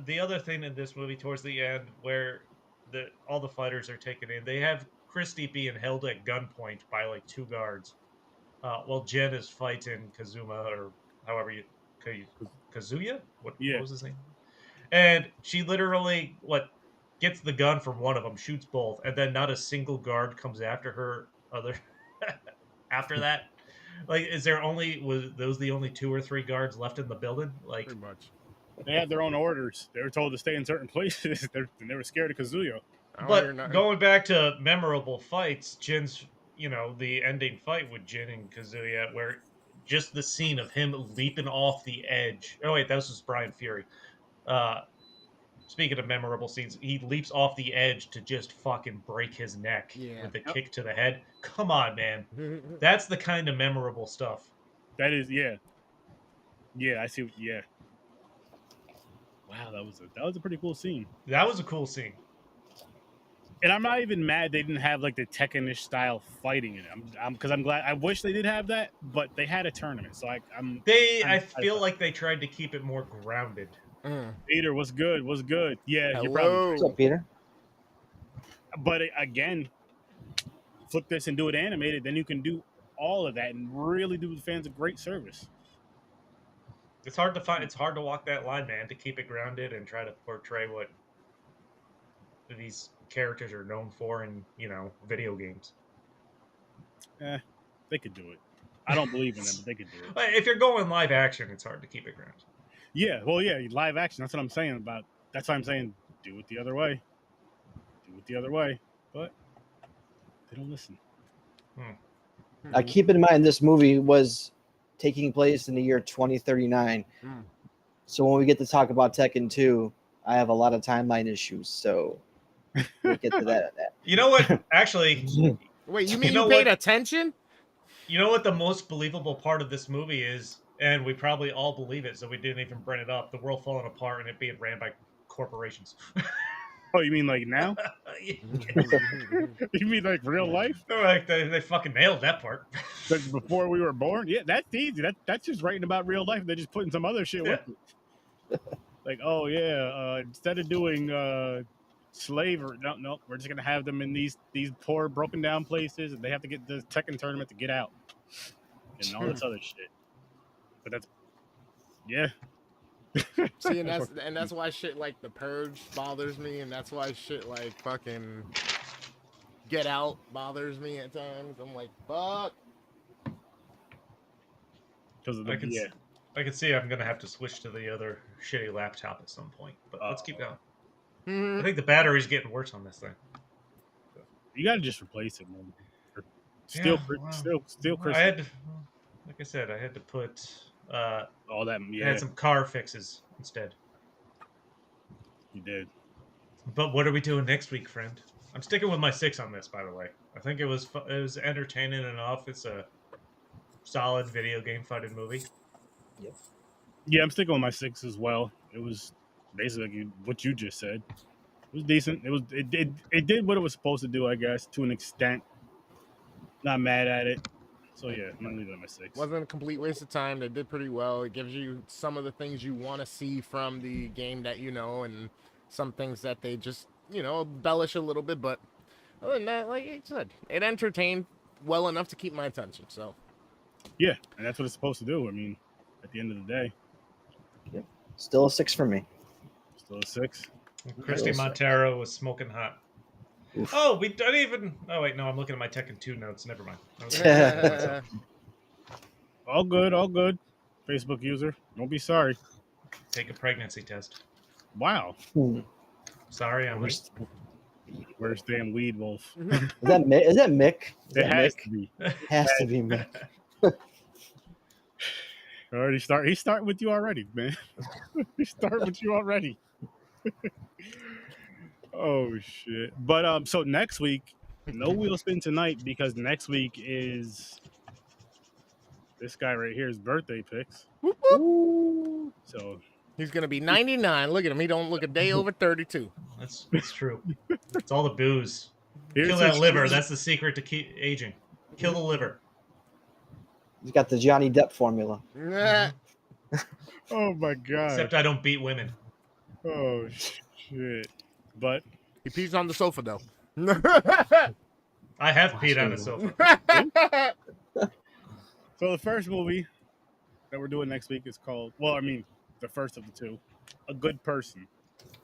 the other thing in this movie towards the end, where all the fighters are taken in, they have Christy being held at gunpoint by like 2 guards, while Jen is fighting Kazuma or however Kazuya. What was his name? And she literally gets the gun from one of them, shoots both, and then not a single guard comes after her. After that, like, was those the only 2 or 3 guards left in the building? Like, pretty much. They had their own orders. They were told to stay in certain places. They were scared of Kazuya. But going back to memorable fights, Jin's, the ending fight with Jin and Kazuya, where just the scene of him leaping off the edge. Oh wait, that was Brian Fury. Speaking of memorable scenes, he leaps off the edge to just fucking break his neck with the kick to the head. Come on, man. That's the kind of memorable stuff. That is, yeah. Yeah, I see. Yeah. Wow, that was a pretty cool scene. That was a cool scene. And I'm not even mad they didn't have like the Tekken-ish style fighting in it. Because I'm glad. I wish they did have that, but they had a tournament, so I feel like they tried to keep it more grounded. Peter, what's good? What's good? Yeah, Hello. you're probably. What's up, Peter? But again, flip this and do it animated, then you can do all of that and really do the fans a great service. It's hard to find. It's hard to walk that line, man, to keep it grounded and try to portray what these characters are known for in, video games. They could do it. I don't believe in them, but they could do it. If you're going live action, it's hard to keep it grounded. Yeah, well, yeah, live action. That's what I'm saying about. That's why I'm saying do it the other way. Do it the other way. But they don't listen. Keep in mind, this movie was taking place in the year 2039. Mm. So when we get to talk about Tekken 2, I have a lot of timeline issues. So we'll get to that. You know what? Actually, Wait, you mean know you paid what? attention? You know what the most believable part of this movie is, and we probably all believe it, so we didn't even bring it up: the world falling apart and it being ran by corporations. Oh, you mean like now? You mean like real life? They're like they fucking nailed that part. Like before we were born? Yeah, that's easy. That's just writing about real life. They're just putting some other shit with it. Like, oh yeah, instead of doing slavery, no, we're just gonna have them in these poor, broken down places, and they have to get the Tekken tournament to get out, and all this other shit. But that's yeah. See, and that's why shit like The Purge bothers me, and that's why shit like fucking Get Out bothers me at times. I'm like, fuck. Because of the I can see I'm gonna have to switch to the other shitty laptop at some point, but let's keep going. I think the battery's getting worse on this thing. You gotta just replace it, man. Yeah, Still, I had to, like I said, I had to put all that. I Yeah, had some car fixes instead. you did. But what are we doing next week, friend? I'm sticking with my 6 on this, by the way. I think it was entertaining enough. It's a solid video game fighting movie. Yeah, I'm sticking with my 6 as well. It was basically what you just said. It was decent. It did what it was supposed to do, I guess, to an extent. Not mad at it. So yeah, I'm gonna leave it at my 6. Wasn't a complete waste of time. They did pretty well. It gives you some of the things you want to see from the game that you know, and some things that they just embellish a little bit. But other than that, like I said, it entertained well enough to keep my attention. So Yeah, and that's what it's supposed to do. I mean, at the end of the day, Still a 6 for me. still a 6. Christy Montero was smoking hot. Oof. Oh, we don't even. Oh wait, no, I'm looking at my Tekken 2 notes. Never mind. All good, all good. Facebook user, don't be sorry. Take a pregnancy test. Wow, Sorry, I'm late. where's damn weed wolf? Is that Mick? Is that Mick? Is It that has Mick? to be. Has to be Mick. He's starting with you already, man. He's starting with you already. Oh shit! But so next week, no wheel spin tonight because next week is this guy right here's birthday picks. So he's gonna be 99. Look at him. He don't look a day over 32. That's true. It's all the booze. here's Kill that his- liver. That's the secret to keep aging. Kill the liver. He's got the Johnny Depp formula. Oh my god! Except I don't beat women. Oh shit! But He pees on the sofa though. I have peed on a sofa. so the first movie that we're doing next week is called. Well, I mean, the first of the two, A Good Person.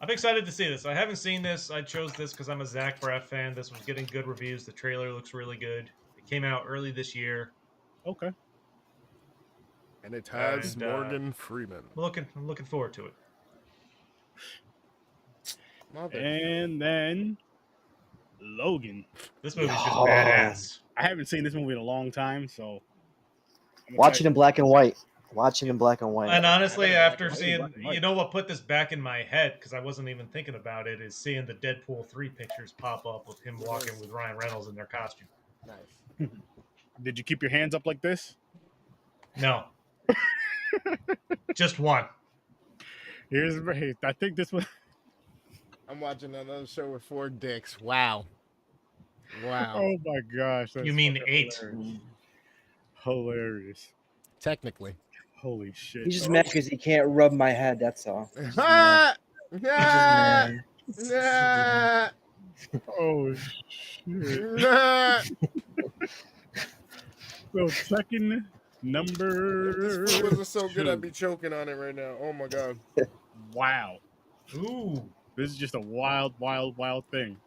I'm excited to see this. I haven't seen this. I chose this because I'm a Zach Braff fan. This was getting good reviews. The trailer looks really good. It came out early this year. Okay. And it has And, Morgan Freeman. I'm looking forward to it. And then Logan. This movie's just Oh. badass. I haven't seen this movie in a long time, so Watch it in black and white. Watch it in black and white. And honestly, after I seeing, black and white. you know what put this back in my head, because I wasn't even thinking about it, is seeing the Deadpool 3 pictures pop up with him walking with Ryan Reynolds in their costume. Nice. Did you keep your hands up like this? No. Just one. I think this one. I'm watching another show with 4 dicks. Wow. Wow. Oh my gosh! That's You mean fucking 8. Hilarious. Technically. Holy shit! He's just mad because he can't rub my head. That's all. He's just Ah! mad. Ah! Ah! Oh shit! Ah! So Tekken number. This food was so good, 2. I'd be choking on it right now. Oh my god. Wow. Ooh. This is just a wild thing.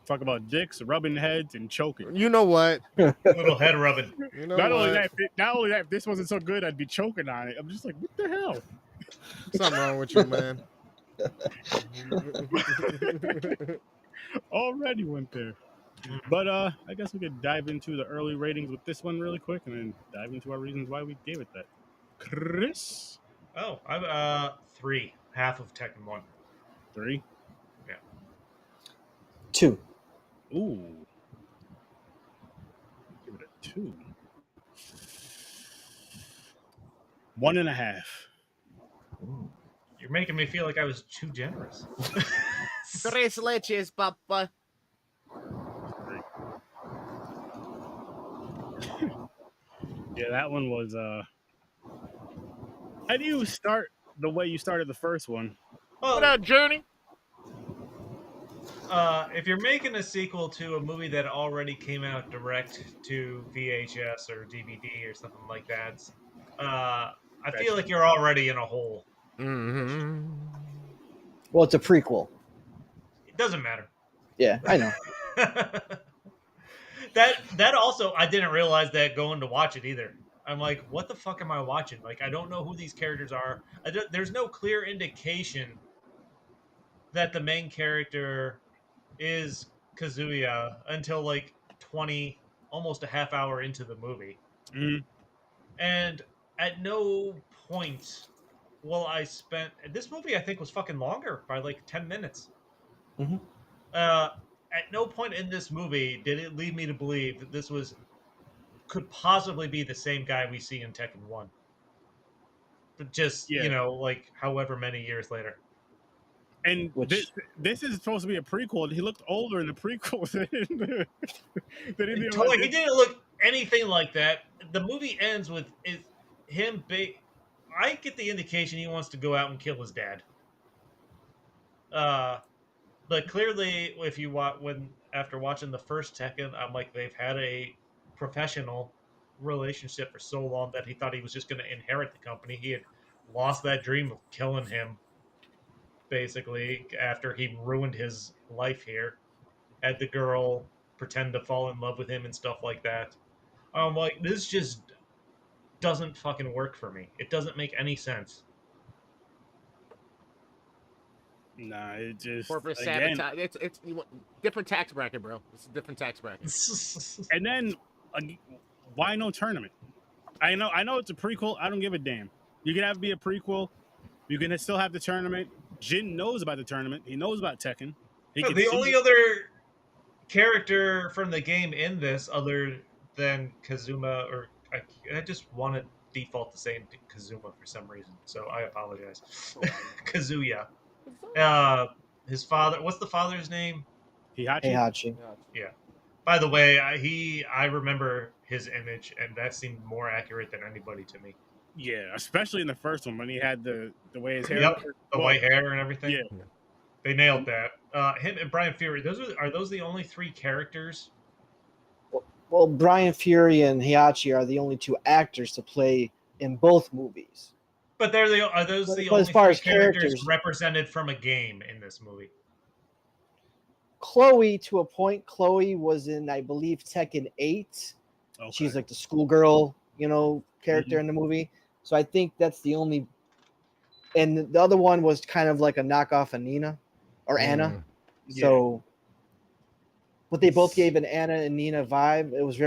Talk about dicks, rubbing heads, and choking. You know what? Little head rubbing. You know Not only what? that, if this wasn't so good, I'd be choking on it. I'm just like, what the hell? Something wrong with you, man. Already went there. But I guess we could dive into the early ratings with this one really quick, and then dive into our reasons why we gave it that. Chris, Oh, I'm 3, half of Tekken 1. 3. 2. Ooh, give it a 2. 1.5. You're making me feel like I was too generous. Tres leches, papa. Yeah, that one was. How do you start the way you started the first one? What Well, up, Journey? if you're making a sequel to a movie that already came out direct to VHS or DVD or something like that, I feel like you're already in a hole. Mm-hmm. Well, it's a prequel. It doesn't matter. Yeah, I know. that also, I didn't realize that going to watch it either. I'm like, what the fuck am I watching? Like, I don't know who these characters are. There's no clear indication that the main character is Kazuya until like 20, almost a half hour into the movie. Mm. And at no point will I spent this movie I think was fucking longer by like 10 minutes. Mhm. At no point in this movie did it lead me to believe that this could possibly be the same guy we see in Tekken 1. But just, Yeah. like however many years later. And Which this is supposed to be a prequel. He looked older in the prequel than in the He didn't look anything like that. The movie ends with him. I get the indication he wants to go out and kill his dad. But clearly, if you after watching the first Tekken, I'm like they've had a professional relationship for so long that he thought he was just going to inherit the company. He had lost that dream of killing him, basically, after he ruined his life here. Had the girl pretend to fall in love with him and stuff like that. I'm like, this just doesn't fucking work for me. It doesn't make any sense. Nah, it just Corporate again. sabotage. It's different tax bracket, bro. It's a different tax bracket. And then why no tournament? I know it's a prequel. I don't give a damn. You can have it be a prequel. You can still have the tournament. Jin knows about the tournament. He knows about Tekken. The only other character from the game in this, other than Kazuma, or I just want to default the same to Kazuma for some reason, so I apologize. Kazuya. His father. What's the father's name? Heihachi. Heihachi. Yeah. By the way, I remember his image, and that seemed more accurate than anybody to me. Yeah, especially in the first one when he had the way his hair. Yep, the white hair and everything. Yeah. They nailed that. Him and Brian Fury. Are those the only 3 characters? Well, Brian Fury and Heihachi are the only 2 actors to play in both movies. But are those the But only as far 3 as characters characters- represented from a game in this movie? Chloe, to a point, Chloe was in, I believe, Tekken 8. Okay. She's like the schoolgirl, character in the movie. So I think that's the only. And the other one was kind of like a knockoff of Nina or Anna. So, but they both gave an Anna and Nina vibe. It was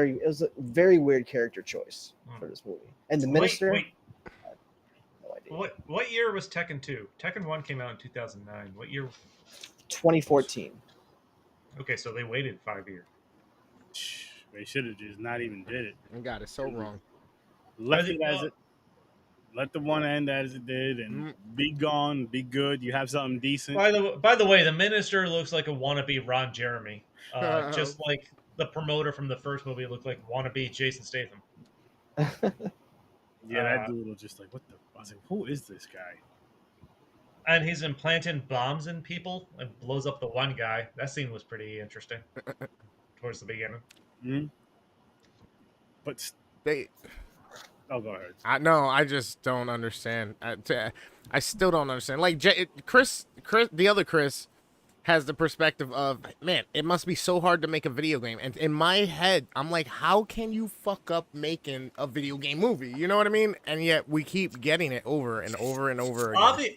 a very weird character choice for this movie. And the minister. Wait. No idea. What year was Tekken 2? Tekken 1 came out in 2009. What year? 2014. Okay, so they waited 5 years. They should have just not even did it. I got it so wrong. Left it as it. Let the one end as it did, and be gone, be good. You have something decent. By the way, the minister looks like a wannabe Ron Jeremy, just like the promoter from the first movie looked like wannabe Jason Statham. Yeah, that dude was just like, what the? I was like, who is this guy? And he's implanting bombs in people and blows up the one guy. That scene was pretty interesting towards the beginning. Mm-hmm. But They. Oh, go ahead. I just don't understand. I still don't understand. Like Chris, the other Chris, has the perspective of, man, it must be so hard to make a video game. And in my head, I'm like, how can you fuck up making a video game movie? You know what I mean? And yet we keep getting it over and over and over again.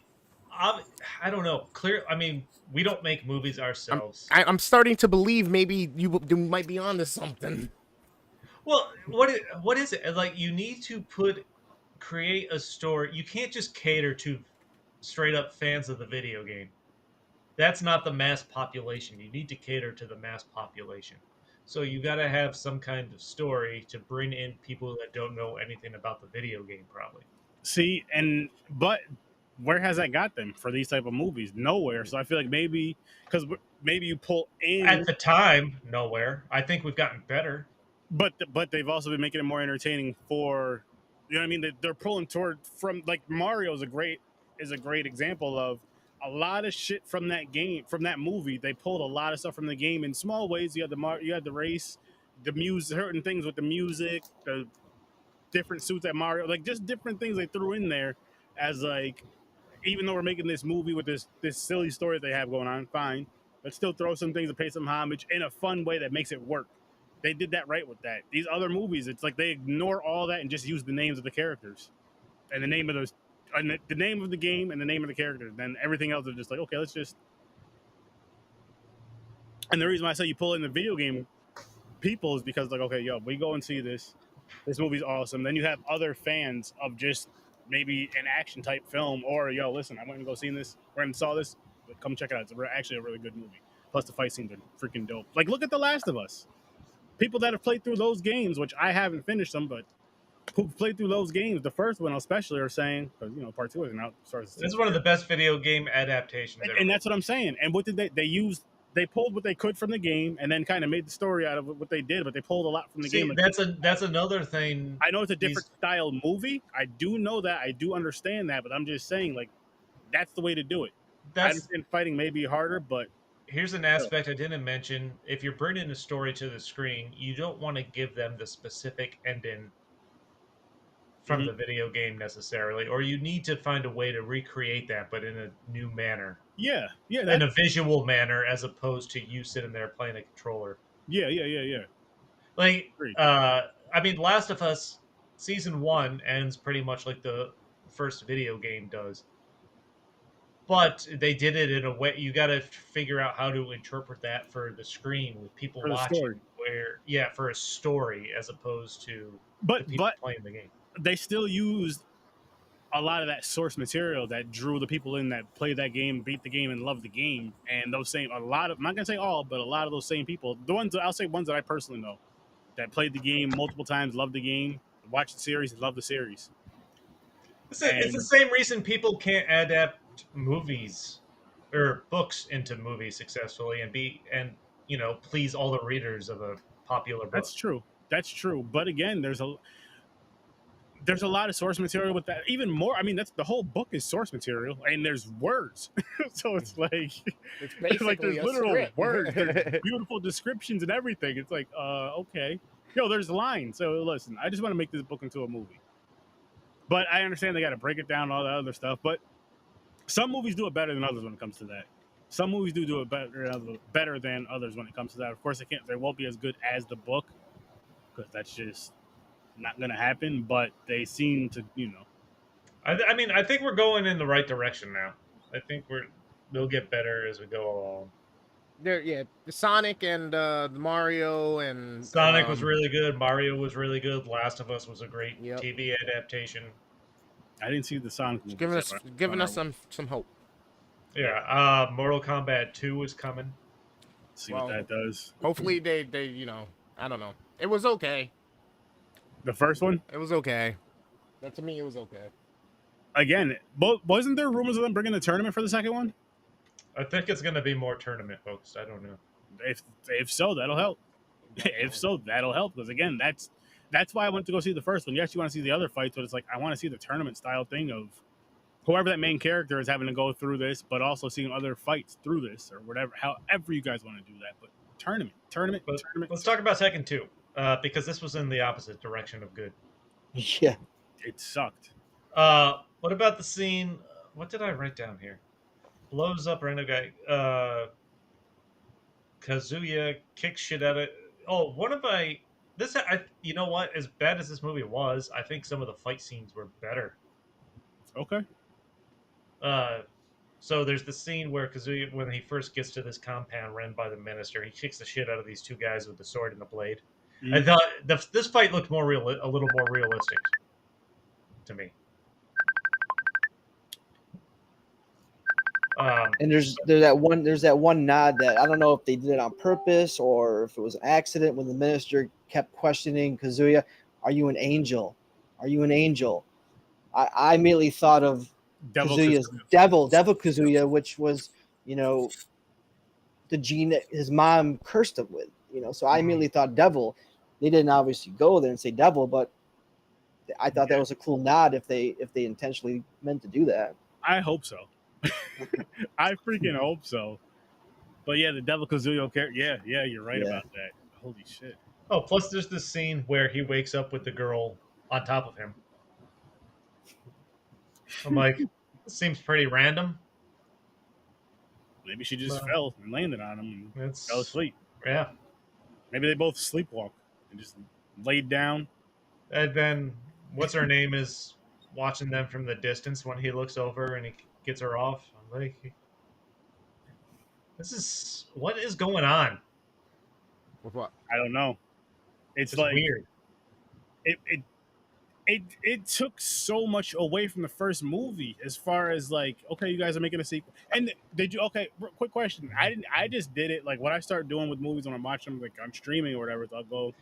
I don't know. I mean, we don't make movies ourselves. I'm starting to believe maybe you might be onto something. Well, what is it? Like, you need to create a story. You can't just cater to straight up fans of the video game. That's not the mass population. You need to cater to the mass population. So you got to have some kind of story to bring in people that don't know anything about the video game, probably. See, but where has that got them for these type of movies? Nowhere. So I feel like maybe because maybe you pull in At the time, nowhere. I think we've gotten better. but they've also been making it more entertaining for, you know what I mean? They're pulling toward from, like, Mario is a great example of a lot of shit from that game, from that movie. They pulled a lot of stuff from the game in small ways. You had the race, the music, certain things with the music, the different suits that Mario, like, just different things they threw in there as, like, even though we're making this movie with this silly story that they have going on, fine. Let's still throw some things to pay some homage in a fun way that makes it work. They did that right with that. These other movies, it's like they ignore all that and just use the names of the characters and the name of those, and the name of the game and the name of the characters. Then everything else is just like, okay, let's just. And the reason why I say you pull in the video game people is because, like, okay, yo, we go and see this. This movie's awesome. Then you have other fans of just maybe an action type film, or, yo, listen, I went and go see this, went and saw this. Come check it out. It's actually a really good movie. Plus the fight scenes are freaking dope. Like, look at The Last of Us. People that have played through those games, which I haven't finished them, but who played through those games, the first one especially, are saying, because, you know, part 2 isn't out. This is one of the best video game adaptations ever. And that's what I'm saying. And what did they used? They pulled what they could from the game, and then kind of made the story out of what they did. But they pulled a lot from the game. That's another thing. I know it's a different style movie. I do know that. I do understand that. But I'm just saying, like, that's the way to do it. I understand fighting may be harder, but here's an aspect I didn't mention. If you're bringing a story to the screen, you don't want to give them the specific ending from the video game necessarily, or you need to find a way to recreate that, but in a new manner. Yeah, in a visual manner, as opposed to you sitting there playing a controller. Yeah. Like, I mean, Last of Us Season 1 ends pretty much like the first video game does. But they did it in a way, you got to figure out how to interpret that for the screen with people watching. For a story, as opposed to people playing the game. They still used a lot of that source material that drew the people in that played that game, beat the game, and loved the game. And those same, I'm not gonna say all, but a lot of those same people, the ones I'll say ones that I personally know, that played the game multiple times, loved the game, watched the series, and loved the series. It's the same reason people can't adapt movies or books into movies successfully and please all the readers of a popular book. That's true. But again, there's a lot of source material with that. Even more, I mean, that's the whole book is source material, and there's words. So it's like it's basically like there's literal script. words, there's beautiful descriptions and everything. It's like, okay, there's lines. So listen, I just want to make this book into a movie. But I understand they got to break it down, all that other stuff. But some movies do it better than others when it comes to that. Some movies do it better than others when it comes to that. Of course, they won't be as good as the book, because that's just not going to happen. But they seem to, I mean, I think we're going in the right direction now. I think they'll get better as we go along. The Sonic and the Mario and Sonic was really good. Mario was really good. Last of Us was a great TV adaptation. I didn't see the Sonic movie. Giving us some hope. Yeah, Mortal Kombat 2 is coming. See what that does. Hopefully they I don't know. It was okay. The first one? It was okay. To me, it was okay. Again, wasn't there rumors of them bringing the tournament for the second one? I think it's going to be more tournament focused. I don't know. If so, that'll help. If so, that'll help, because again, that's why I went to go see the first one. Yes, you want to see the other fights, but it's like I want to see the tournament style thing of whoever that main character is having to go through this, but also seeing other fights through this, or whatever, however you guys want to do that. But tournament. Let's talk about Tekken 2, because this was in the opposite direction of good. Yeah, it sucked. What about the scene? What did I write down here? Blows up random guy. Kazuya kicks shit out of. Oh, one of my this I you know what? As bad as this movie was, I think some of the fight scenes were better. Okay. Uh, so there's the scene where Kazuya, when he first gets to this compound ran by the minister, he kicks the shit out of these two guys with the sword and the blade. I Mhm. thought this fight looked more real, a little more realistic to me. Um, And there's that one nod that I don't know if they did it on purpose or if it was an accident when the minister kept questioning Kazuya, "Are you an angel? Are you an angel?" I immediately thought of Devil Kazuya's Kazuya. devil Kazuya, which was, you know, the gene that his mom cursed him with. So I immediately thought devil. They didn't obviously go there and say devil, but I thought that was a cool nod if they intentionally meant to do that. I hope so. I freaking hope so. But yeah, the Devil Kazuya character. Yeah, you're right Yeah. about that. Holy shit. oh, plus there's this scene where he wakes up with the girl on top of him. I'm like, this seems pretty random. Maybe she just Well, fell and landed on him and fell it's asleep. yeah. Maybe they both sleepwalk and just laid down. And then what's her name is watching them from the distance when he looks over and he gets her off. I'm like, this is what is going on? With what? I don't know. It's It's like weird. it took so much away from the first movie as far as like, okay, you guys are making a sequel. And did you okay, quick question. I just did it like what I start doing with movies when I'm watching them like on streaming or whatever, so I'll go,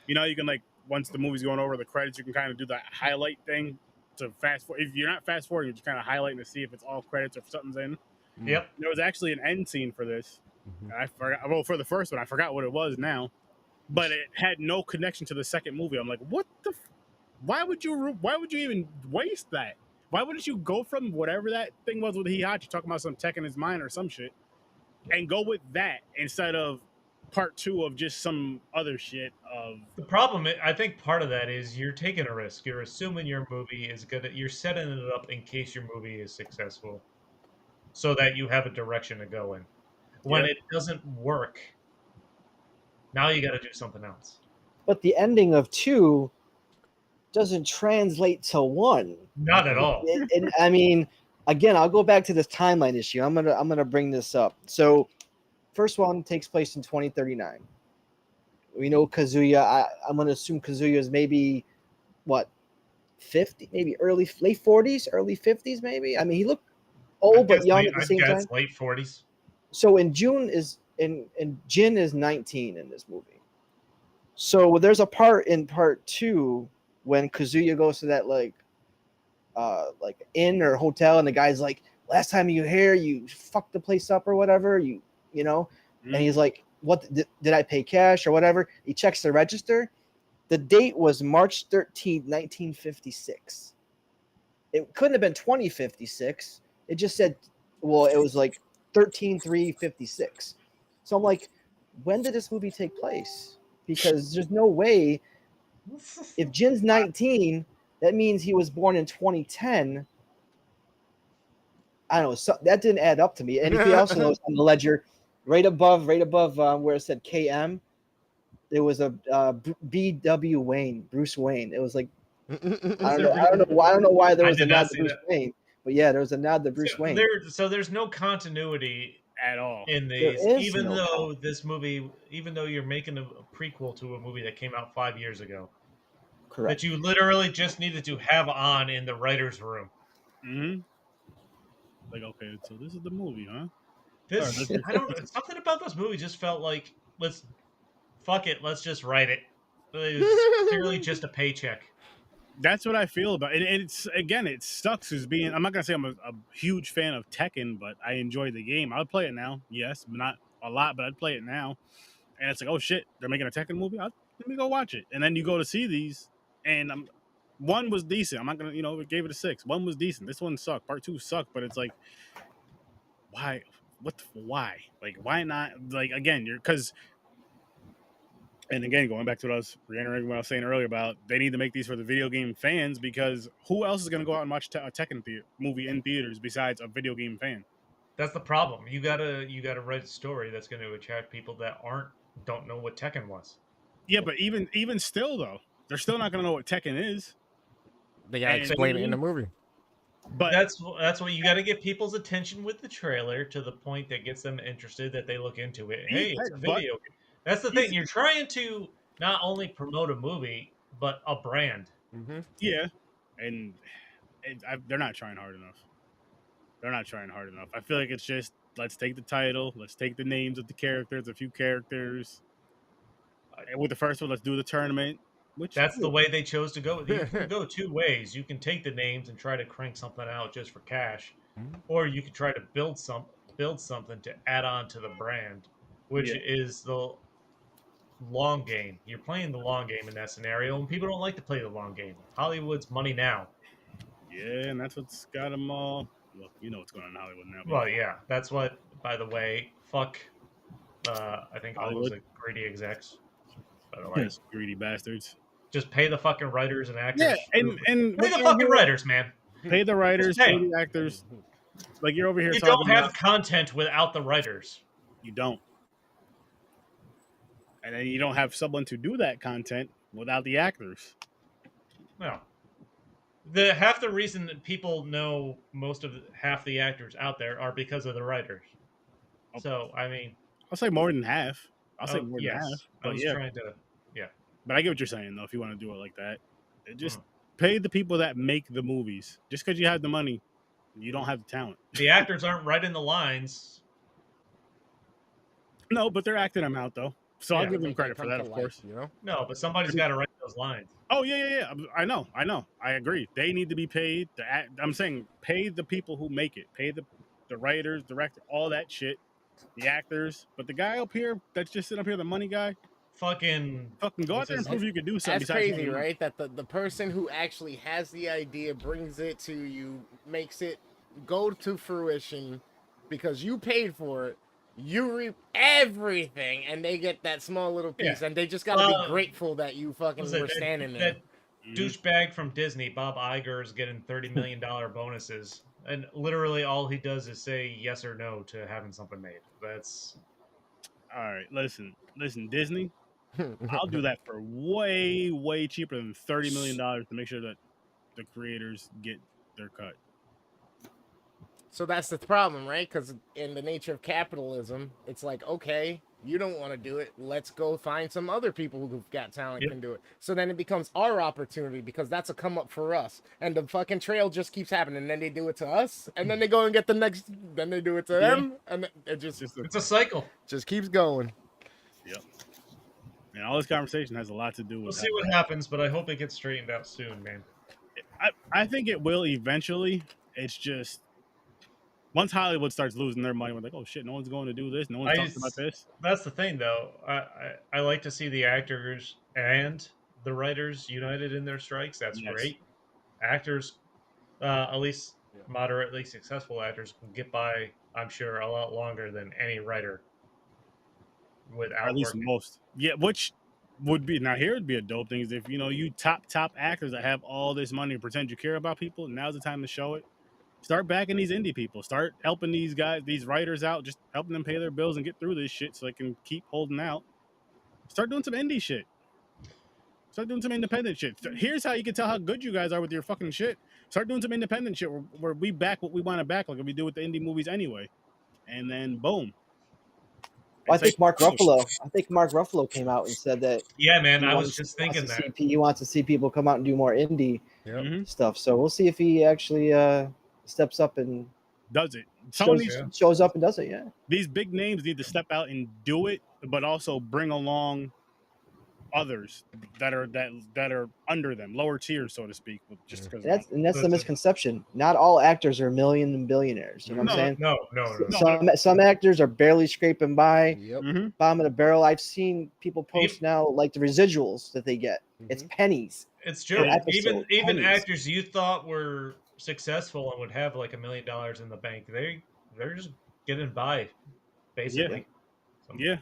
you can like once the movie's going over the credits, you can kind of do that highlight thing to fast forward. If you're not fast forwarding, you're just kind of highlighting to see if it's all credits or if something's in. Yep. There was actually an end scene for this. I forgot. Well, for the first one, I forgot what it was now, but it had no connection to the second movie. I'm like, what the? Why would you even waste that? Why wouldn't you go from whatever that thing was with Hihachi talking about some tech in his mind or some shit, and go with that instead of part two of just some other shit of The problem, I think, part of that is you're taking a risk. You're assuming your movie is gonna. You're setting it up in case your movie is successful, so that you have a direction to go in. When Yep. it doesn't work, now you got to do something else. But the ending of 2 doesn't translate to 1. Not at all. And I mean, again, I'll go back to this timeline issue. I'm gonna bring this up. So, first one takes place in 2039. We know Kazuya. I'm gonna assume Kazuya is maybe what 50, maybe late 40s, early 50s, maybe. I mean, he looked old but young at the same time. late 40s. So in June is in Jin is 19 in this movie. So there's a part in part 2 when Kazuya goes to that like inn or hotel, and the guy's like, "Last time you were here, you fucked the place up or whatever." And he's like, "What did I pay cash or whatever?" He checks the register. The date was March 13th, 1956. It couldn't have been 2056. It just said, well, it was like 13/3/56. So I'm like, when did this movie take place? Because there's no way. If Jin's 19, that means he was born in 2010. I don't know. So that didn't add up to me. And if you also notice on the ledger, right above where it said KM, there was a BW Wayne, Bruce Wayne. It was like, I don't know why there was a nod to Bruce Wayne, but yeah, there was a nod to Bruce Wayne. So there's no continuity at all in There these, is even no though this movie, even though you're making a prequel to a movie that came out 5 years ago, Correct. that you literally just needed to have on in the writer's room. Mm-hmm. Like, okay, so this is the movie, huh? This, I don't know, something about this movie just felt like, let's just write it. It's clearly just a paycheck. That's what I feel about it. It's again, it sucks as being. I'm not gonna say I'm a huge fan of Tekken, but I enjoy the game. I'll play it now. Yes, but not a lot, but I'd play it now. And it's like, oh shit, they're making a Tekken movie. Let me go watch it. And then you go to see these, and one was decent. I'm not gonna, gave it a 6. One was decent. This one sucked. Part 2 sucked, but it's like, why? Why? Like, why not? Like, again, because. And again, going back to what I was reiterating what I was saying earlier about they need to make these for the video game fans, because who else is going to go out and watch a Tekken movie in theaters besides a video game fan? That's the problem. You gotta write a story that's going to attract people that don't know what Tekken was. Yeah, but even still though, they're still not gonna know what Tekken is. They gotta And explain it in the movie. but That's what you got to get people's attention with the trailer to the point that gets them interested that they look into it. Hey, it's a but video game. That's the he's, thing. You're trying to not only promote a movie but a brand. Mm-hmm. yeah, and they're not trying hard enough. They're not trying hard enough. I feel like it's just let's take the title, let's take the names of the characters, a few characters. And with the first one, let's do the tournament. Which That's the way they chose to go. You can go two ways. You can take the names and try to crank something out just for cash, or you can try to build something to add on to the brand, which Yeah. is the long game. You're playing the long game in that scenario, and people don't like to play the long game. Hollywood's money now. Yeah, and that's what's got them all. Well, you know what's going on in Hollywood now. Well, yeah, that's what. By the way, fuck. I think all those Hollywood. greedy execs. By the way, Yes, greedy bastards. just pay the fucking writers and actors. Yeah, and pay the fucking writers, man. pay the writers, Hey. pay the actors. Like you're over here You talking don't have about, content without the writers. you don't, and then you don't have someone to do that content without the actors. No. The half the reason that people know half the actors out there are because of the writers. So I mean, I'll say more than half. I'll say more than yes, half. I But was yeah, trying to. Yeah, but I get what you're saying though. If you want to do it like that, just pay the people that make the movies. Just because you have the money, you don't have the talent. the actors aren't writing the lines. No, but they're acting them out though. So I'll Yeah. give them Make credit it for come that, to of life, course. you know. No, but somebody's got to write those lines. Oh yeah. I know. I agree. They need to be paid. I'm saying pay the people who make it. Pay the writers, director, all that shit, the actors. But the guy up here that's just sitting up here, the money guy, Fucking go out what's there and his- prove you can do something. That's besides crazy, money. right? That the person who actually has the idea brings it to you, makes it go to fruition because you paid for it. You reap everything, and they get that small little piece, Yeah. and they just gotta Well, be grateful that you fucking was it were standing there. that douchebag from Disney, Bob Iger, is getting $30 million bonuses, and literally all he does is say yes or no to having something made. That's All right, listen, Disney. I'll do that for way cheaper than $30 million to make sure that the creators get their cut. So that's the problem, right? Because in the nature of capitalism, it's like, okay, you don't want to do it. Let's go find some other people who've got talent can do it. So then it becomes our opportunity because that's a come up for us. And the fucking trail just keeps happening. And then they do it to us. And then they go and get the next. Then they do it to them. And it just it's a cycle. just keeps going. Yep. And all this conversation has a lot to do with. We'll see what happens, but I hope it gets straightened out soon, man. I think it will eventually. It's just once Hollywood starts losing their money, we're like, oh shit, no one's going to do this. No one's talking about this. That's the thing, though. I like to see the actors and the writers united in their strikes. That's great. Actors, at least moderately successful actors, can get by, I'm sure, a lot longer than any writer without At least working. most. Yeah, which would be now here would be a dope thing is if you top actors that have all this money and pretend you care about people. Now's the time to show it. Start backing these indie people. Start helping these guys, these writers out. Just helping them pay their bills and get through this shit so they can keep holding out. Start doing some indie shit. Start doing some independent shit. Here's how you can tell how good you guys are with your fucking shit. Start doing some independent shit where we back what we want to back, like we do with the indie movies anyway. And then boom. Well, I think Mark Ruffalo came out and said that. Yeah, man, he I wants- was just he wants thinking to that. see- he wants to see people come out and do more indie Mhm. stuff. So we'll see if he actually steps up and Does it? Someone needs, shows up and does it. Yeah. these big names need to step out and do it, but also bring along others that are under them, lower tiers, so to speak. Just because That's the Listen. misconception. Not all actors are million and billionaires. You know what I'm saying? No. Some actors are barely scraping by, Yep. bottom of the barrel. I've seen people post now like the residuals that they get. It's pennies. It's true. episode, Even pennies. actors you thought were successful and would have like $1 million in the bank, they're just getting by, basically. So, yeah,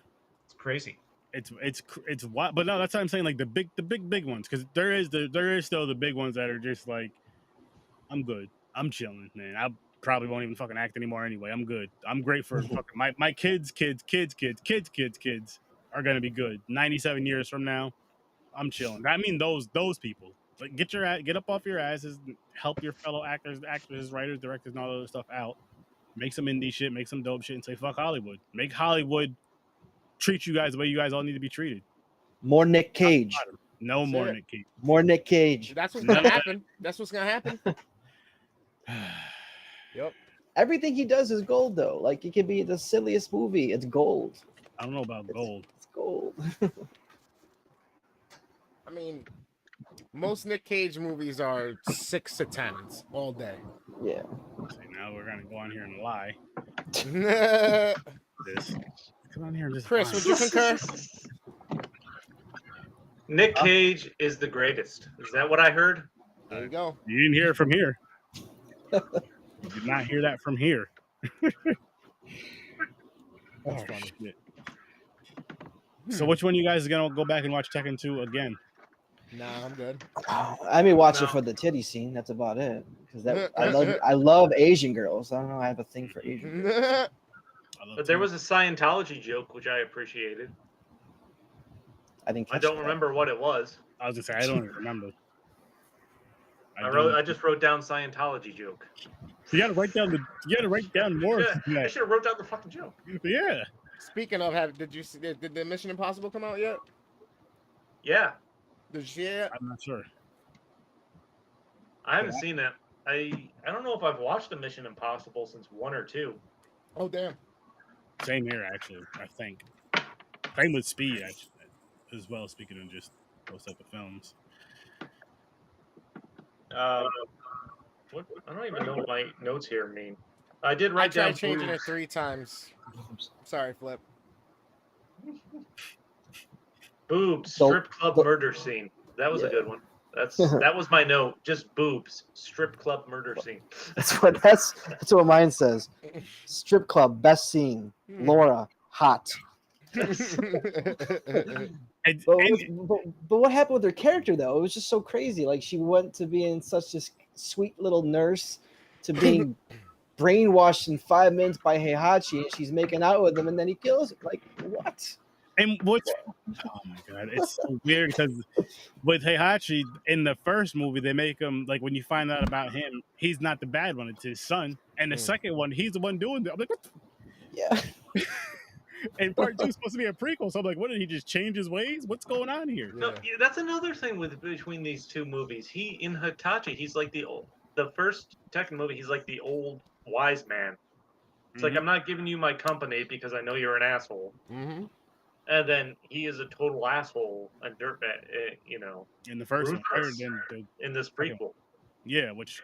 it's crazy. It's wild, but no, that's what I'm saying. Like the big ones, because there is still the big ones that are just like, I'm good, I'm chilling, man. probably won't even fucking act anymore anyway. I'm good. I'm great for fucking my kids are gonna be good. 97 years from now, I'm chilling. I mean those people. Like get up off your asses, help your fellow actors, writers, directors, and all that other stuff out. Make some indie shit, make some dope shit, and say fuck Hollywood. Make Hollywood treat you guys the way you guys all need to be treated. More Nick Cage. No That's more it. Nick Cage. More Nick Cage. That's what's gonna happen. That's what's gonna happen. Yep. Everything he does is gold, though. Like, it could be the silliest movie. It's gold. I don't know about gold. It's gold. I mean, most Nick Cage movies are 6 to 10s all day. Yeah. See, now we're gonna go on here and lie. Chris, This. Come on here and just would you concur? Nick Cage is the greatest. Is that what I heard? There you go. You didn't hear it from here. You did not hear that from here. That's funny shit. So which one of you guys is gonna go back and watch Tekken 2 again? Nah, I'm good. I may watch No. it for the titty scene. That's about it. Because I love Asian girls. I don't know. I have a thing for Asian girls. I love But there Tekken. was a Scientology joke which I appreciated. I didn't. I catch don't that. remember what it was. I was gonna say I don't even remember. I just wrote down Scientology joke. You gotta write down more. Yeah, than I that. should have wrote down the fucking joke. Yeah. Speaking of, did the Mission Impossible come out yet? Yeah, Did you see it? I'm not sure. I haven't seen it. I don't know if I've watched the Mission Impossible since 1 or 2. Oh damn. Same here, actually. I think. Same with Speed, actually, as well. Speaking of just those type of films. What, I don't even know what my notes here mean. I did I write down tried changing it boobs. 3 times. Sorry, Flip. Boobs, So- strip club murder scene. That was a good one. That was my note. Just boobs, strip club murder scene. That's what mine says. Strip club, best scene. Laura, hot. And, But what happened with her character though? It was just so crazy. Like she went to being such this sweet little nurse to being brainwashed in 5 minutes by Heihachi, and she's making out with him, and then he kills her. Like what? what's oh my god, it's so weird because with Heihachi in the first movie, they make him like when you find out about him, he's not the bad one; it's his son. And the second one, he's the one doing it. I'm like, what? Yeah. And part 2 is supposed to be a prequel, so I'm like, what did he just change his ways? What's going on here? No, yeah, that's another thing between these two movies. He in Hitachi, he's like the first Tekken movie. He's like the old wise man. It's like I'm not giving you my company because I know you're an asshole. Mm-hmm. And then he is a total asshole and dirtbag, In the first one, Ruthless. In this prequel. yeah, which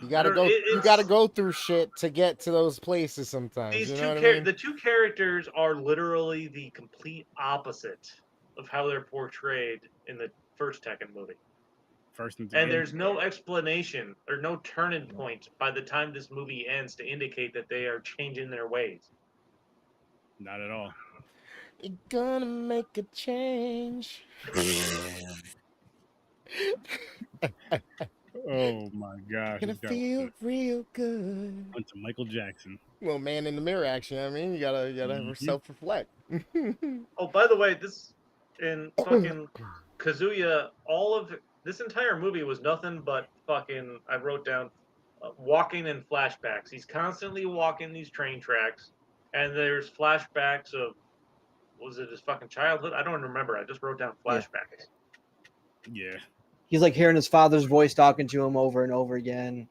You gotta I don't- go. it- You it's- gotta go through shit to get to those places sometimes. These You two know what I mean? the two characters are literally the complete opposite of how they're portrayed in the first Tekken movie. first and And there's no explanation or no turning point by the time this movie ends to indicate that they are changing their ways. not at all. You're gonna make a change. Oh my gosh. Gonna it's got feel real good. went to Michael Jackson. Well, man in the mirror action. I mean, you gotta Mhm. self-reflect. Oh, by the way, this in fucking Kazuya, all of this entire movie was nothing but fucking. I wrote down walking in flashbacks. He's constantly walking these train tracks, and there's flashbacks of was it his fucking childhood? I don't remember. I just wrote down flashbacks. Yeah. He's like hearing his father's voice talking to him over and over again.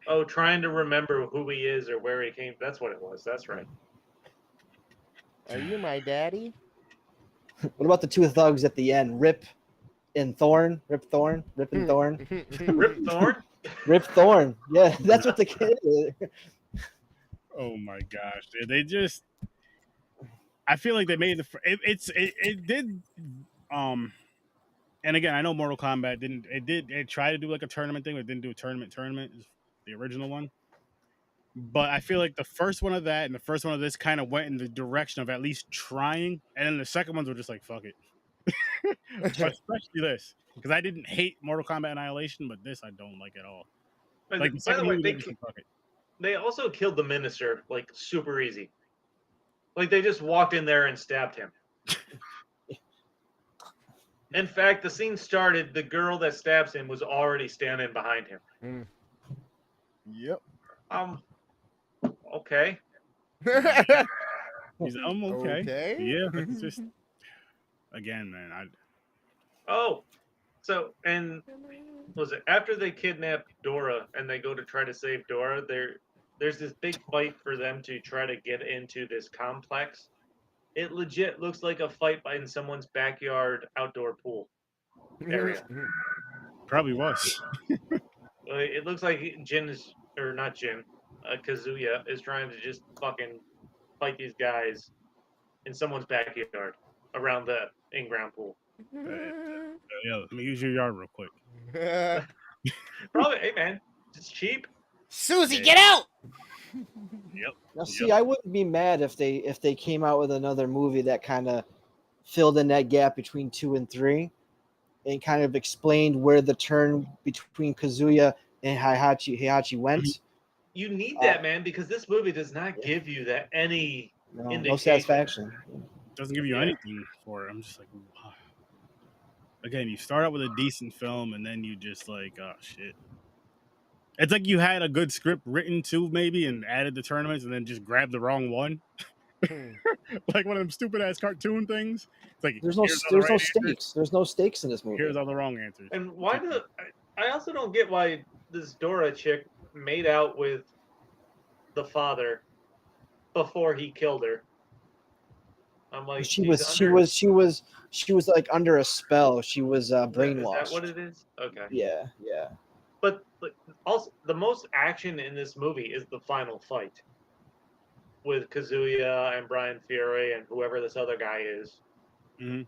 Oh, trying to remember who he is or where he came. That's what it was. That's right. Are you my daddy? What about the two thugs at the end? Rip and Thorn. Rip Thorn. Rip and Thorn. Rip Thorn. Rip Thorn. Yeah, that's what the kid is. Oh my gosh. They just I feel like they made it did and again, I know Mortal Kombat it tried to do like a tournament thing, but it didn't do a tournament, the original one. But I feel like the first one of that and the first one of this kind of went in the direction of at least trying, and then the second ones were just like fuck it. Especially this, because I didn't hate Mortal Kombat Annihilation, but this I don't like at all. Like the By second the way, movie, they just fuck it. they also killed the minister like super easy. Like they just walked in there and stabbed him. In fact, the scene started. The girl that stabs him was already standing behind him. Mm. Yep. Okay. He's okay. Okay. Yeah, but it's just again, man. Oh, so and was it after they kidnap Dora and they go to try to save Dora? There's this big fight for them to try to get into this complex. It legit looks like a fight in someone's backyard outdoor pool area. Probably was. It looks like Jin is, or not Jin, Kazuya is trying to just fucking fight these guys in someone's backyard around the in-ground pool. Yeah, let me use your yard real quick. Probably, hey man, it's cheap. Susie, Yeah. get out! Yep. Now, see, I wouldn't be mad if they came out with another movie that kind of filled in that gap between 2 and 3, and kind of explained where the turn between Kazuya and Heihachi went. You need that, man, because this movie does not give you that any No indication. satisfaction. Doesn't give you Yeah. anything for it. I'm just like, wow. Again, you start out with a decent film, and then you just like, oh shit. It's like you had a good script written too, maybe, and added the tournaments, and then just grabbed the wrong one. Like one of them stupid ass cartoon things. It's like There's no here's all the right stakes. answers, There's no stakes in this movie. here's all the wrong answers. And why do I also don't get why this Dora chick made out with the father before he killed her. I'm like, She was like under a spell. She was brainwashed. Is that what it is? Okay. Yeah. But also, the most action in this movie is the final fight with Kazuya and Brian Fury and whoever this other guy is. Mhm.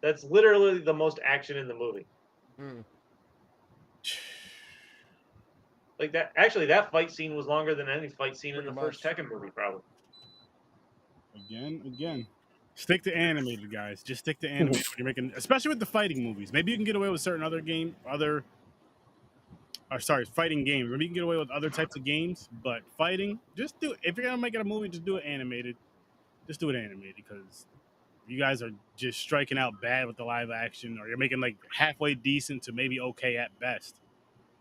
That's literally the most action in the movie. Like that. Actually, that fight scene was longer than any fight scene in the first Tekken movie, probably. Again. Stick to animated, guys. Just stick to animated when you're making, especially with the fighting movies. Maybe you can get away with certain fighting games. Maybe you can get away with other types of games, but fighting, just do it. If you're gonna make it a movie, just do it animated. Just do it animated, because you guys are just striking out bad with the live action, or you're making like halfway decent to maybe okay at best.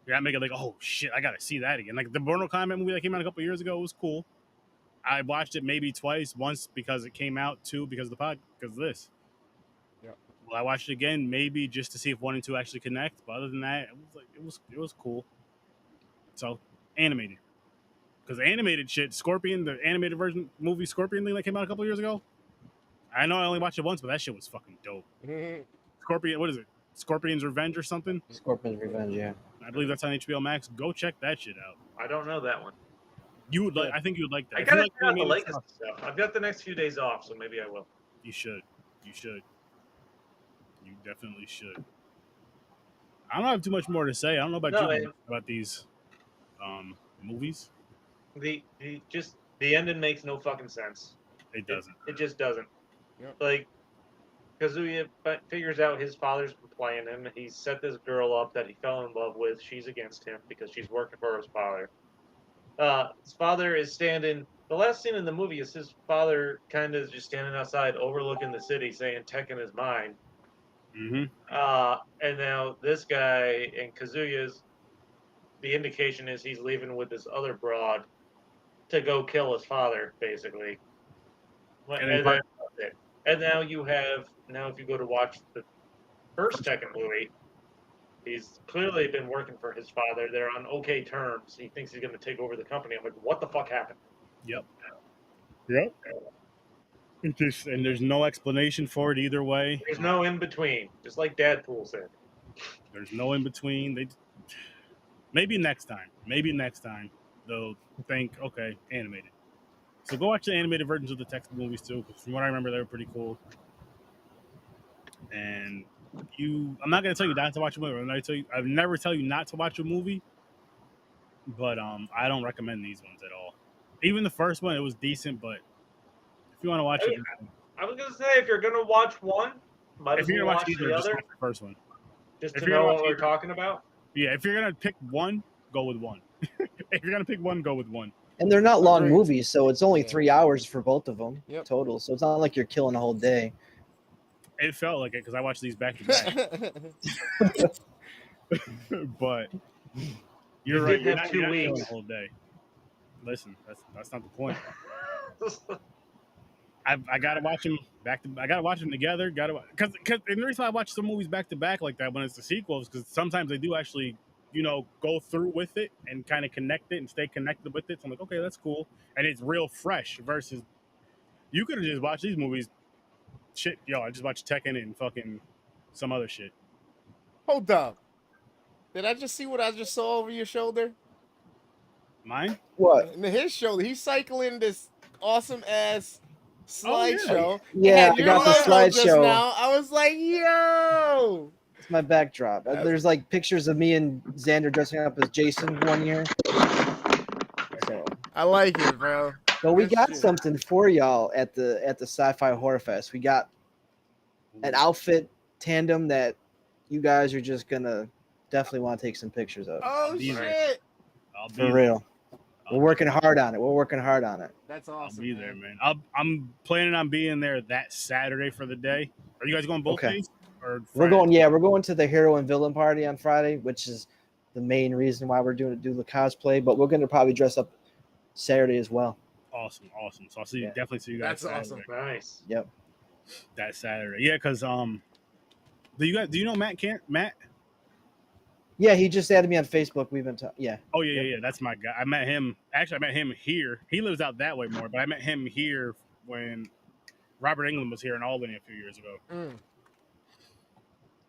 You're not making like, oh shit, I gotta see that again. Like the Mortal Kombat movie that came out a couple years ago was cool. I watched it maybe twice, once because it came out, two because of this. Yep. Well, I watched it again, maybe just to see if 1 and 2 actually connect. But other than that, it was cool. So animated, because animated shit, Scorpion, the animated version movie Scorpion thing that came out a couple years ago. I know I only watched it once, but that shit was fucking dope. Scorpion, what is it? Scorpion's Revenge or something? Scorpion's Revenge, yeah. I believe that's on HBO Max. Go check that shit out. I don't know that one. You would like. I think you would like that. I If you gotta like check out the animated Lakers stuff, stuff. I've got the next few days off, so maybe I will. you should. You definitely should. I don't have too much more to say. I don't know about about these movies. The ending makes no fucking sense. It doesn't. It just doesn't. Yep. Like Kazuya figures out his father's been playing him. He set this girl up that he fell in love with. She's against him because she's working for his father. His father is standing. The last scene in the movie is his father kind of just standing outside, overlooking the city, saying "Tekken is mine." Mm-hmm. And now this guy and Kazuya's. The indication is he's leaving with this other broad to go kill his father, basically. And now you have if you go to watch the first Tekken movie, he's clearly been working for his father. They're on okay terms. He thinks he's going to take over the company. I'm like, what the fuck happened? Yep. And there's no explanation for it either way. There's no in between, just like Dadpool said. There's no in between. Maybe next time they'll think, okay, animated. So go watch the animated versions of the Tekken movies too, because from what I remember, they were pretty cool. And I'm not gonna tell you not to watch a movie. I've never tell you not to watch a movie, but I don't recommend these ones at all. Even the first one, it was decent, but if you want to watch it, I was gonna say if you're gonna watch one, might as well watch the other. Just watch the first one. Just to know what we're talking about. Yeah, if you're gonna pick one, go with one. If you're gonna pick one, go with one. And they're not long Agreed. movies, so it's only Yeah. 3 hours for both of them Yep. total. So it's not like you're killing a whole day. It felt like it because I watched these back to back. But you're You right. did You're have not, 2 you're not killing weeks. a whole day. Listen, that's not the point. I gotta watch them back to. I gotta watch them together. Because and the reason why I watch some movies back to back like that when it's the sequels because sometimes they do actually go through with it and kind of connect it and stay connected with it. So I'm like, okay, that's cool, and it's real fresh. Versus you could have just watched these movies. Shit, I just watched Tekken and fucking some other shit. Hold up. Did I just see what I just saw over your shoulder? Mine? What? In his shoulder, he's cycling this awesome ass Oh, yeah. slideshow. Yeah, and I your got the logo just slideshow. now. I was like, yo. It's my backdrop. There's like pictures of me and Xander dressing up as Jason one year. So, I like it, bro. but we Good got shit. something for y'all at the Sci-Fi Horror Fest. We got an outfit tandem that you guys are just gonna definitely want to take some pictures of. Oh be there. shit. I'll be For there. real. We're working hard on it. That's I'll awesome. be there, man. I'm planning on being there that Saturday for the day. Are you guys going both Okay. days? Or We're Friday? going to the hero and villain party on Friday, which is the main reason why we're do the cosplay. But we're gonna probably dress up Saturday as well. Awesome. So I'll see you. Yeah. Definitely see you guys. That's Saturday. awesome. Nice. Yep. That Saturday. Yeah, because do you know Matt? Yeah, he just added me on Facebook. We've been talking. Yeah. Oh yeah. That's my guy. I met him here. He lives out that way more, but I met him here when Robert England was here in Albany a few years ago.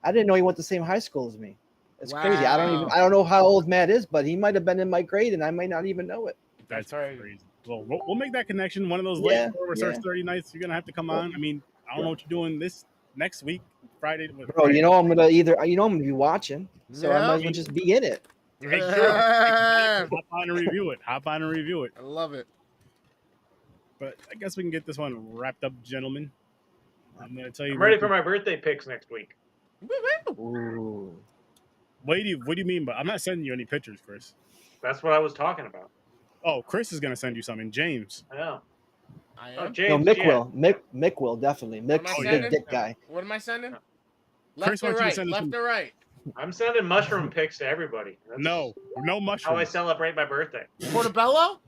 I didn't know he went to the same high school as me. It's crazy. I Wow. don't know how old Matt is, but he might have been in my grade, and I might not even know it. That's right. crazy. Well, we'll make that connection. One of those Yeah, late research 30 nights, you're gonna have to come on. I mean, I don't know what you're doing this next week, Friday. Bro, I'm gonna be watching, so I might as well just be in it. Hey, sure. Hop on and review it. I love it. But I guess we can get this one wrapped up, gentlemen. I'm gonna tell you. I'm ready for my birthday pics next week. Ooh. What do you mean? But I'm not sending you any pictures, Chris. That's what I was talking about. Oh, Chris is gonna send you something. James. I know. I Oh, am. James. No, Mick yeah. will. Mick will definitely. Mick's am I a big sending? dick guy. What am I sending? Chris Left or wants you to right? send us Left some- or right? I'm sending mushroom pics to everybody. That's No how I mushrooms. celebrate my birthday. Portobello?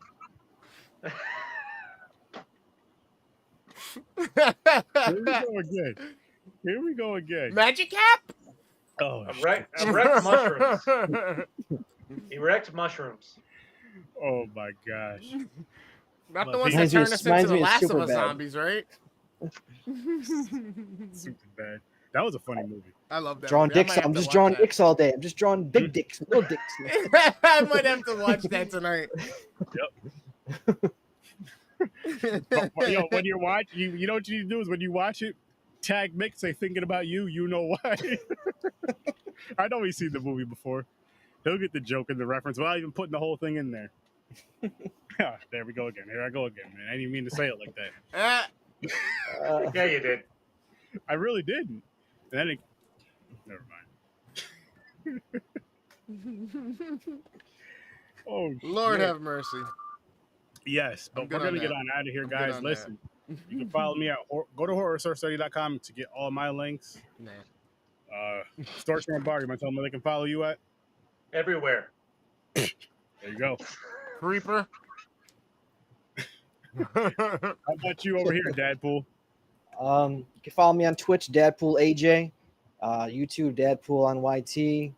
Here we go again. Magic cap? Oh, Erect mushrooms. Erect mushrooms. oh my gosh. Not the Well, ones that reminds me turn of- us reminds into me the of Last of Us Superbad. zombies, right? Super bad. That was a funny movie. I love that. Drawing movie. I dicks. might have I'm to just watch drawing that. dicks all day. I'm just drawing big dicks, little dicks. I might have to watch that tonight. But, yo, when you're watching, you know what you need to do is when you watch it, tag Mick, say thinking about you. You know why? I know he's seen the movie before. He'll get the joke and the reference without even putting the whole thing in there. There we go again. Here I go again, man. I didn't even mean to say it like that. Yeah, you did. I really didn't. And then never mind. Oh, Lord shit. have mercy. Yes, I'm but good we're on gonna get that. on out of here, I'm good guys. on Listen, you can follow me at go to horrorsourcestudy.com to get all my links. Nah. Storchman Bar, you might tell them where they can follow you at. Everywhere. There you go. Creeper. How about you over here, Dadpool? You can follow me on Twitch, Dadpool AJ, YouTube, Dadpool on YT,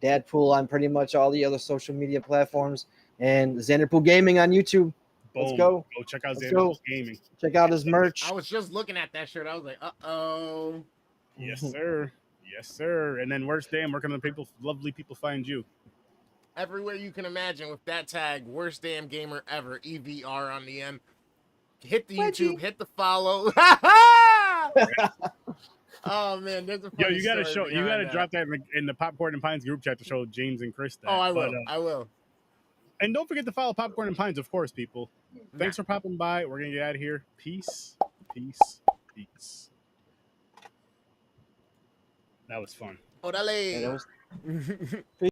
Dadpool on pretty much all the other social media platforms, and Xanderpool Gaming on YouTube. Let's Boom. go. Go check out Let's Xanderpool's go. Gaming. Check out his merch. I was just looking at that shirt. I was like, uh-oh. Yes, sir. Yes, sir. And then worst damn, where can the lovely people find you? Everywhere you can imagine with that tag, worst damn gamer ever, EVR on the end. Hit the YouTube, hit the follow. Oh man, there's a Yo, funny you gotta story you gotta behind drop that in the Popcorn and Pines group chat to show James and Chris that. Oh, I But, will. I will. and don't forget to follow Popcorn and Pines, of course, people. Thanks for popping by. We're gonna get out of here. Peace, peace, peace. That was fun. Orale. Yeah, that was-